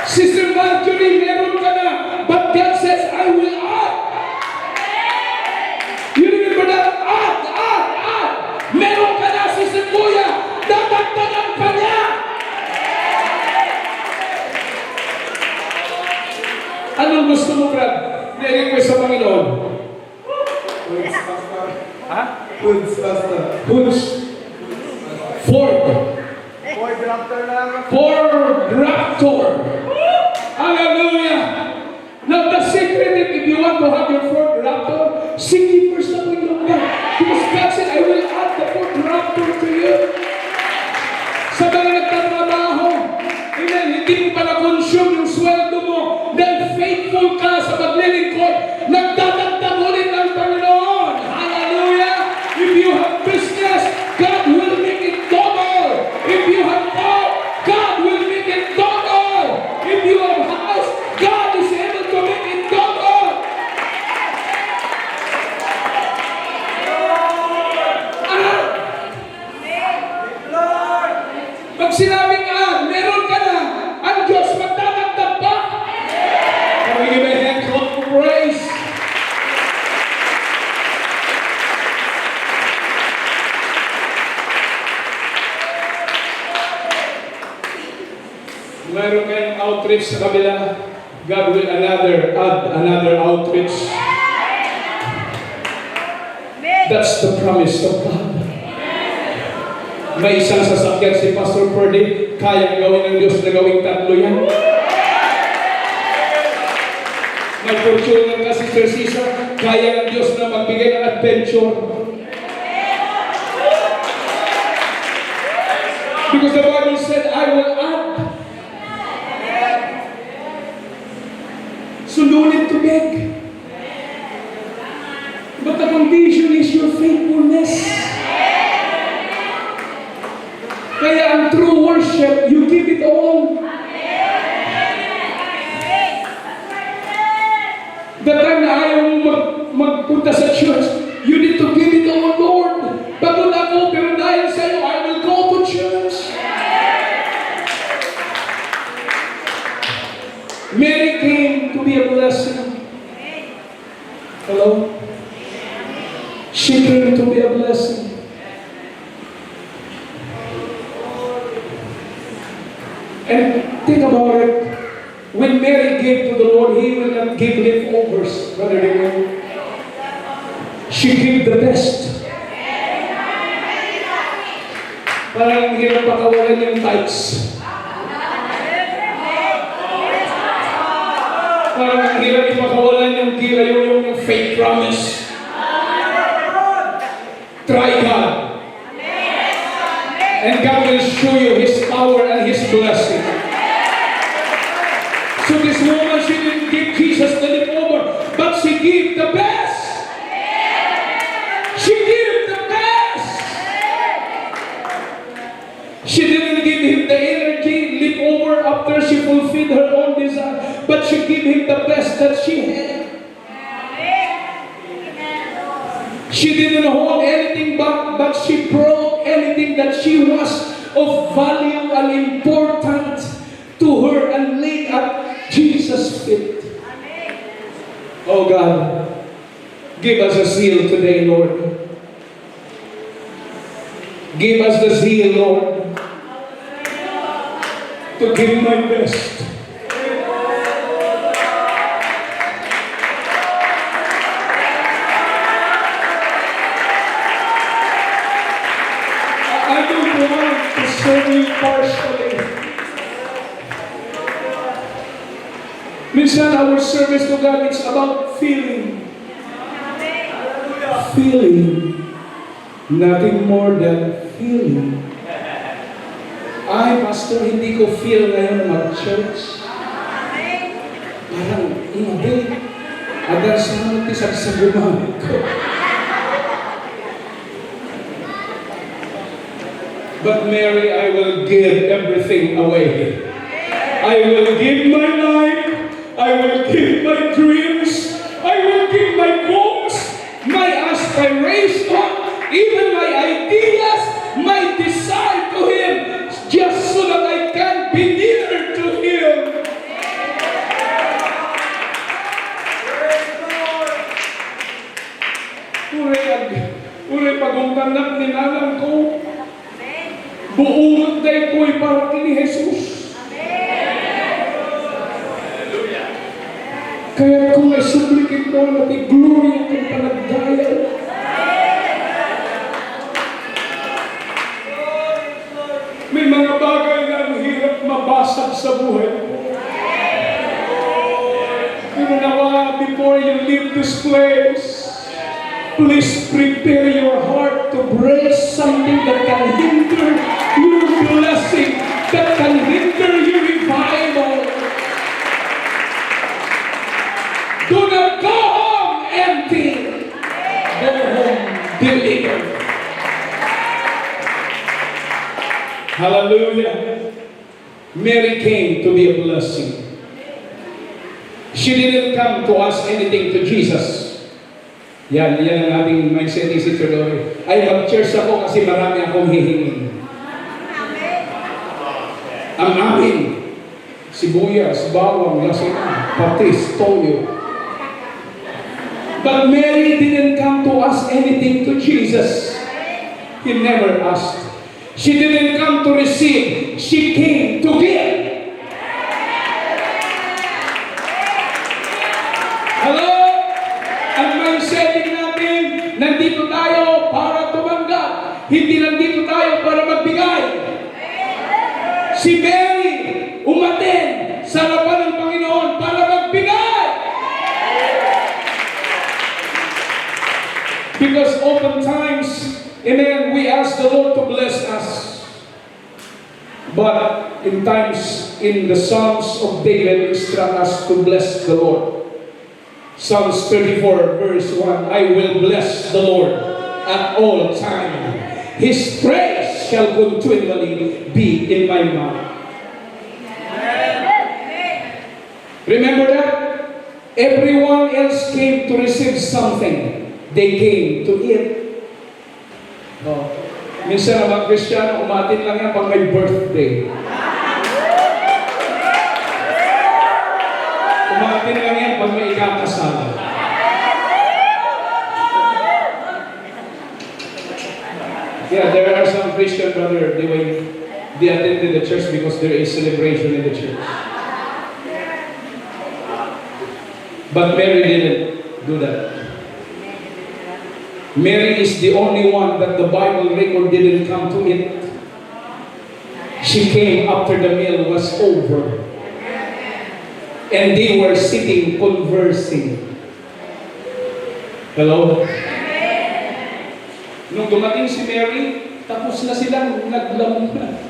Sister Marjorie, meron ka na. But God says, I will add. You remember that? Add. Meron ka na, Sister Kuya. Dadagdagan pa niya. Anong gusto mo, Brad? Nai-request sa Panginoon? Goods, Pastor. Goods. Ford. Ford Raptor. Hallelujah. Now the secret, if you want to have your Ford Raptor, seek ye first the kingdom of God. Because God said, I will add the Ford Raptor to you. Sa mga nagtatrabaho, amen, hindi mo pa na-consume yung sweldo mo, dahil faithful ka sa paglilingkod, nagdadagdag ulit ng Panginoon. Hallelujah. If you have business, God will make it double. If you have car, God will make it double. If you have house, God is able to make it double. Pag sinabing meron ka na, ang Diyos magdadagdag pa. Can we give a hand clap for praise? Mayroon kayong outreach sa kabila, God will add another outreach. That's the promise of God. May isang sasakyan si Pastor Ferdy, kayang gawin ng Diyos na gawing tatlo yan. May fortune ka si Sir Cesar, kaya ng Diyos na magbigay ng adventure. Because the Bible said, I will add. So no need to beg. But the condition is your faithfulness. Kaya ang true worship, you give it all. The time na ayaw mo magpunta sa church, you need to give it all, Lord. Pagod ako, pero dahil sa'yo, I will go to church. Mary came to be a blessing. Hello? She came to be a blessing. And think about it. When Mary gave to the Lord, He will not give leftovers, Brother Daniel. She gave the best. Parang hirap pakawalan yung tithes. Parang hirap ipakawalan yung yung faith promise. Try God. And God will show you His power and His blessing. So this woman, she didn't give Jesus the leftover, but she gave the best. She gave the best. She didn't give Him the energy left over after she fulfilled her own desire, but she gave Him the best that she had. She didn't hold anything back, but she brought anything that she was of value and important to her and laid at Jesus' feet. Oh God, give us a zeal today, Lord. Give us the zeal, Lord, to give my best. Minsan, our service to God, it's about feeling. Feeling. Nothing more than feeling. Ay, Pastor, hindi ko feel ngayon mag-church. Parang, hindi. Adal sa mga sa gumamit ko. But Mary, I will give everything away. I will give my life. I will give my dreams. I will give my goals, my aspiration, even my ideas, my desire to Him, just so that I can be near to Him. Uri pagungkanak ni nanang ko, buong day ko'y para kini Jesus. Kaya kung ay sublikin mo na i-glory ang panagdaya. May mga bagay na ang hirap mabasag sa buhay mo. Pero nawa, before you leave this place, please prepare your heart to brace something that can hinder your blessing, that can hinder your revival. Do not go home empty. Go home delivered. Hallelujah. Mary came to be a blessing. She didn't come to ask anything to Jesus. Yan ang ating mindset ni Sister Dory. Ay, mag-church ako kasi marami akong hihingin. Ang amin, sibuyas, bawang, lasina, patis, toyo. But Mary didn't come to ask anything to Jesus. He never asked. She didn't come to receive. She came to give. Hello? Ang mindset natin, nandito tayo para tumanggap. Hindi nandito tayo para magbigay. Si Mary, umaten sa harapan ng Panginoon para magbigay. Because oftentimes, amen, we ask the Lord to bless us. But in times, in the Psalms of David, instruct us to bless the Lord. Psalms 34 verse 1, I will bless the Lord at all times. His praise shall continually be in my mouth. Remember that? Everyone else came to receive something. They came to eat. Oh. Minsan naman Kristiyano, umatin lang yan pag may birthday. Umatin lang yan pag may ikakasal. Yeah, there are some Christian brother, they attended the church because there is celebration in the church. But Mary didn't do that. Mary is the only one that the Bible record didn't come to eat. She came after the meal was over. And they were sitting, conversing. Hello? Nung dumating si Mary, tapos na silang naglamunan.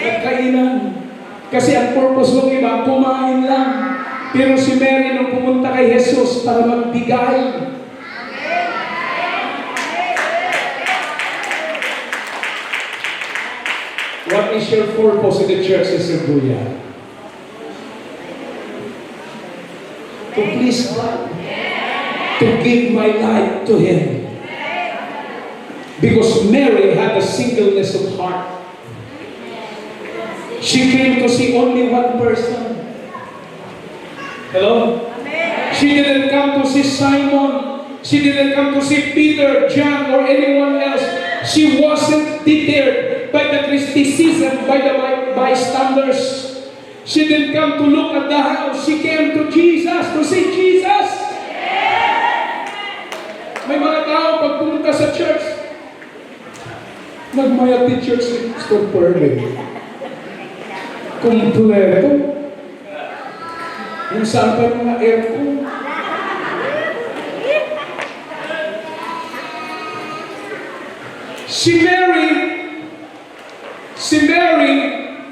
Nagkainan. Kasi ang purpose ng iba, kumain lang. Pero si Mary nung pumunta kay Jesus para magbigay. What is your purpose in the church, Sister Buya? To please God. To give my life to Him. Because Mary had a singleness of heart. She came to see only one person. Hello? She didn't come to see Simon. She didn't come to see Peter, John, or anyone else. She wasn't deterred by the criticism, by the bystanders. She didn't come to look at the house. She came to Jesus, to see Jesus. May mga tao pag pumunta sa church, nagmayat ni church ni Pastor Perlin. Kompleto. Kung saan pa yung mga aircon. Si Mary,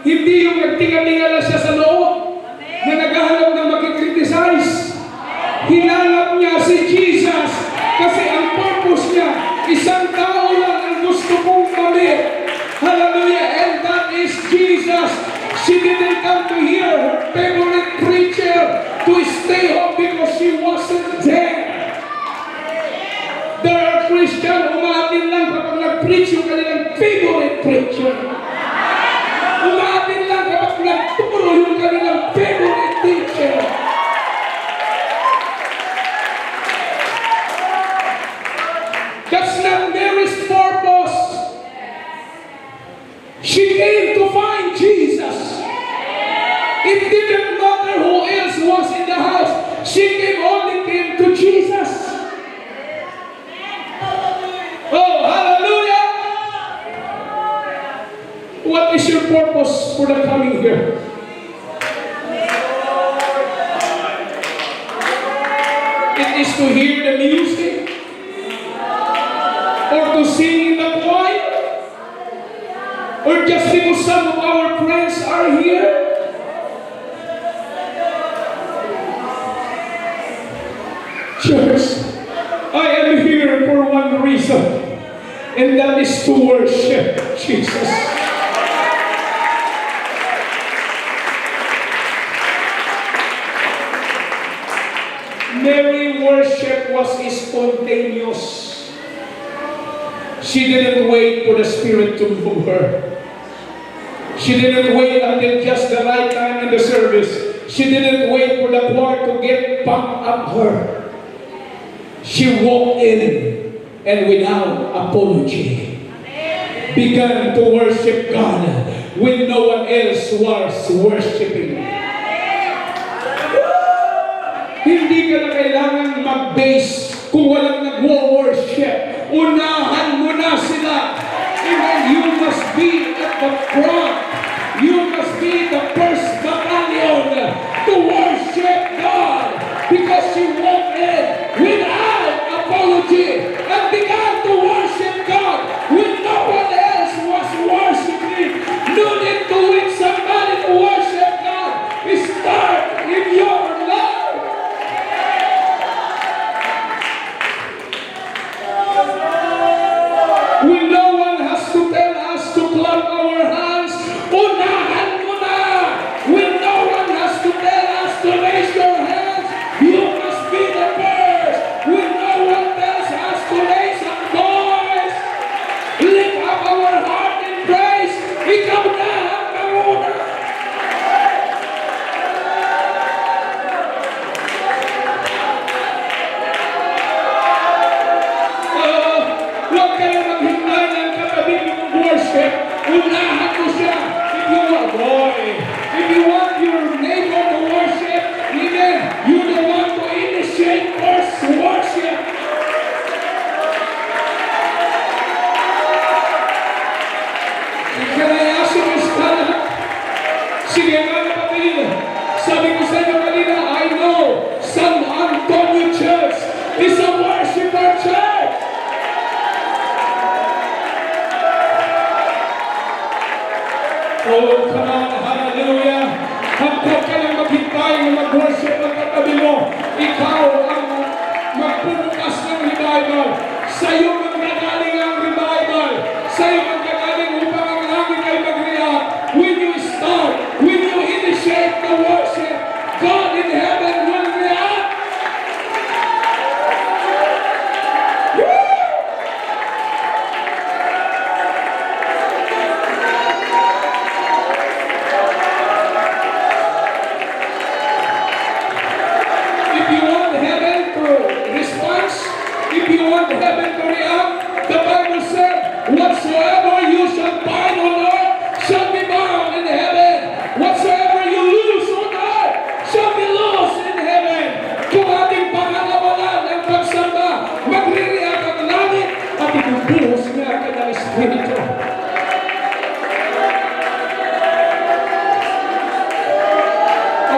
hindi yung nagtinga-tingala siya sa loob na naghahanap ng makikriticize. Hinanap niya si Jesus kasi ang purpose niya, isang tao lang ang gusto kong mamit. Hallelujah! And that is Jesus. She didn't come to hear her favorite preacher to stay home because she wasn't there. There are Christians, umaatin lang kapag nag-preach yung kanilang favorite preacher. Umaatin lang kapag nagturo yung kanilang favorite teacher. That's not Mary's purpose. She came to find Jesus. It didn't matter who else was in the house. She only came to Jesus. Oh, hallelujah! What is your purpose for the coming year? It is to hear the music or to sing in the choir or just because some of our friends are here. Church, I am here for one reason, and that is to worship Jesus. Mary worship was spontaneous. She didn't wait for the Spirit to move her. She didn't wait until just the right time in the service. She didn't wait for the choir to get pumped up her. She walked in and without apology began to worship God when no one else was worshiping. Hindi ka na kailangan mag-base kung walang nag-worship. Unahan mo na sila. And you must be at the front. You must be the first battalion to worship God. Because she walked in without apology and began to worship God when no one else was worshiping. No need to wait somebody to worship God. Start in your life. When no one has to tell us to clap our hands, unahan mo na. When no one has to tell us to raise your hands, you must be the first. When no one tells us to raise our voice, lift up our heart in praise, ikaw na ang mauna. Huwag kayo maghintay ng katabi ng worship. Unahan mo siya. If you want your neighbor to worship, even you're the one to initiate first worship. Can I ask you to stand up? Sige nga kapatid. Sabi ko sa inyo kanina, I know San Antonio Church is a worshiper church. Oh, come on, hallelujah. Huwag ka lang maghintay na mag-worship ng katabi mo. Ikaw ang magpubukas ng revival. Sa'yo magagaling ang revival. Sa'yo magagaling upang ang langit ay mag-react. When you start, when you initiate the worship, God in heaven will react.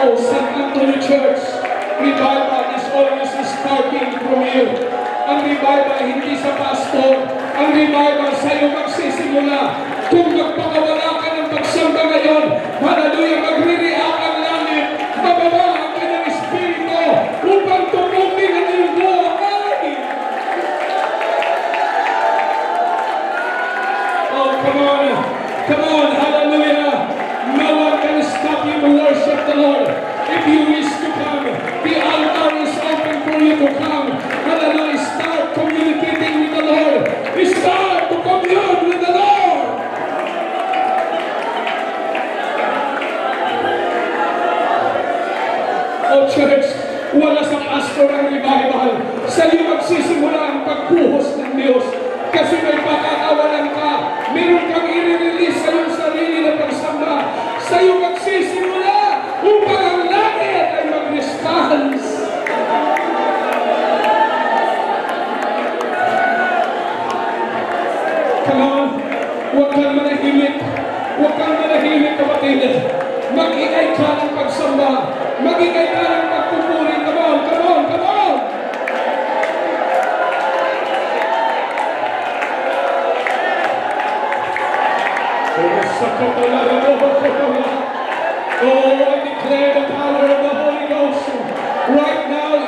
Oh, San Antonio Church, revival is always starting from you. Ang revival hindi sa pastor, ang revival sa iyo magsisimula. Kung magpakawala ka ng pagsamba ngayon, hallelujah, magre-react ang langit, bababa ang kanyang espiritu upang tumungin ang iyong buhay. Oh, come on, hallelujah. No one can stop you to worship the Lord. If you wish to come, the altar is open for you to come. Hallelujah, start communicating with the Lord. Start to commune with the Lord. Oh church, wala sa pastor ang revival. Sa iyo magsisimula ang pagbuhos ng Diyos. Kasi may pakakawalan ka. Meron kang i-release sa iyong sarili na pagsamba. Sa iyo magsisimula upang ang langit ay mag-response. Come on, huwag kang manahimik. Huwag kang manahimik, kapatid. Mag-ingay ka ng pagsamba. Mag-ingay ka ng pagpupuri. Come on, come on, come on. Oh, I declare the power of the Holy Ghost. Right now,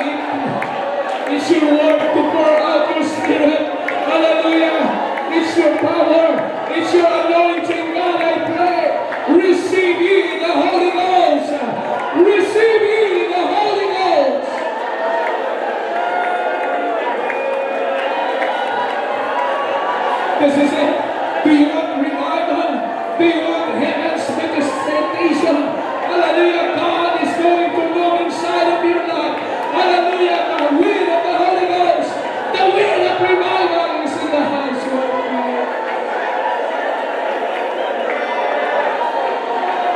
it's your work to pour out your spirit. Hallelujah. It's your power. It's your anointing. God, I pray. Receive ye the Holy Ghost. Receive ye the Holy Ghost. This is it. Do you want revival? Do you want heaven's manifestation? Hallelujah. God is going to move inside of your life. Hallelujah. The will of the Holy Ghost. The will of revival is in the house right now.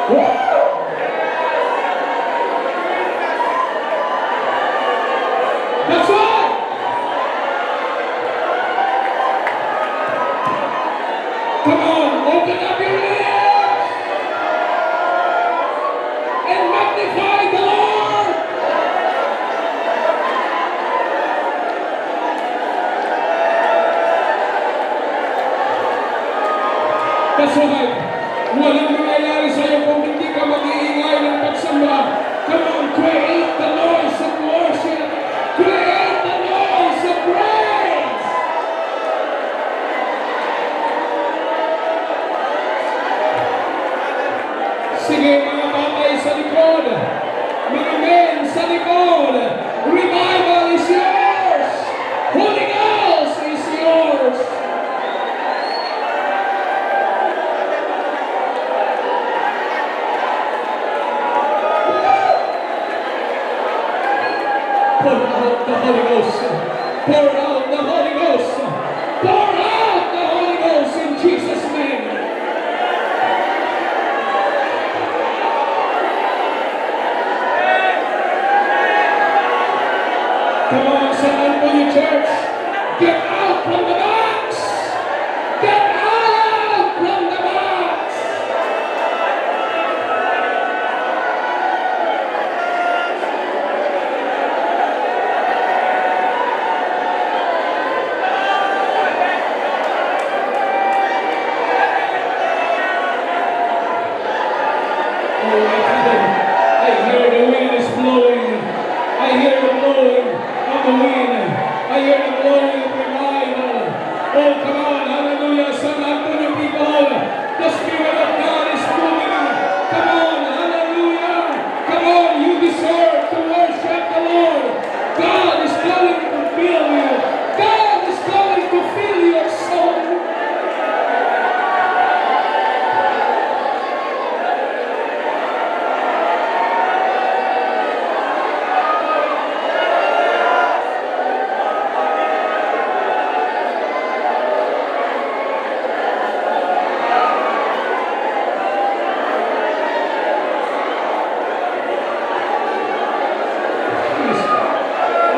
Woo! That's right. Come on, open up your ears and magnify the Lord. That's right. Walang mangyayari sa'yo kung hindi ka mag-iingay ng pagsamba. Come on, create the noise of worship. Create the noise of praise. Sige, mga batay sa likod. Mga men sa likod. Revival is yours. Holy Ghost is yours. Pour out the Holy Ghost. Pour out the Holy Ghost. Pour out the Holy Ghost in Jesus' name. Come on, San Antonio Church. Get out from the box. Get out from the box. I hear the wind is blowing. I hear the blowing of the wind. I hear the blowing of revival. Oh, come on, hallelujah, San Antonio people. The Spirit of God is moving. Come on, hallelujah. Come on, you deserve to worship the Lord. God is going to fill you. God is going to fill your soul.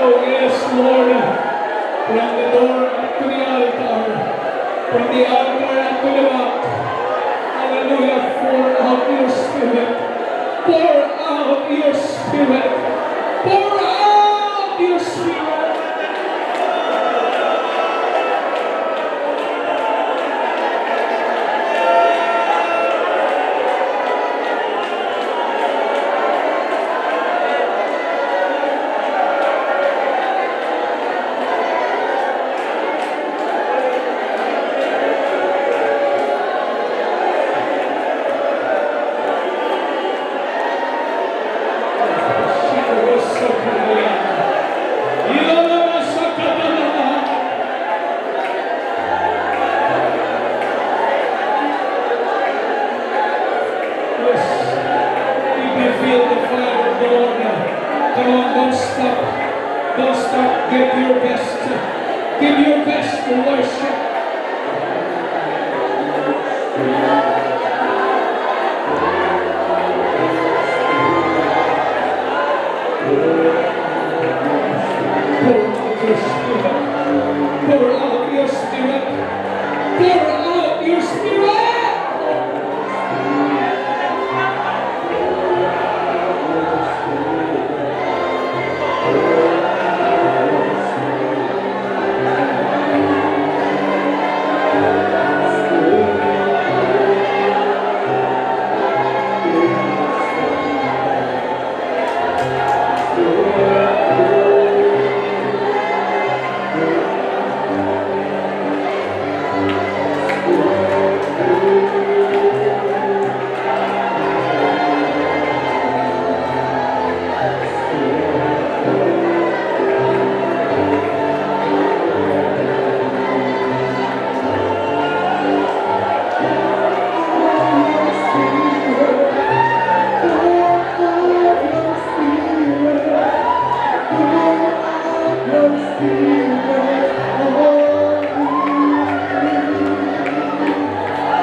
Oh yes, Lord, from the door up to the altar, from the altar up to the rock, hallelujah, pour out your Spirit, pour out your feel the fire of the Lord. Come on, don't stop. Don't stop. Give your best. Give your best to worship.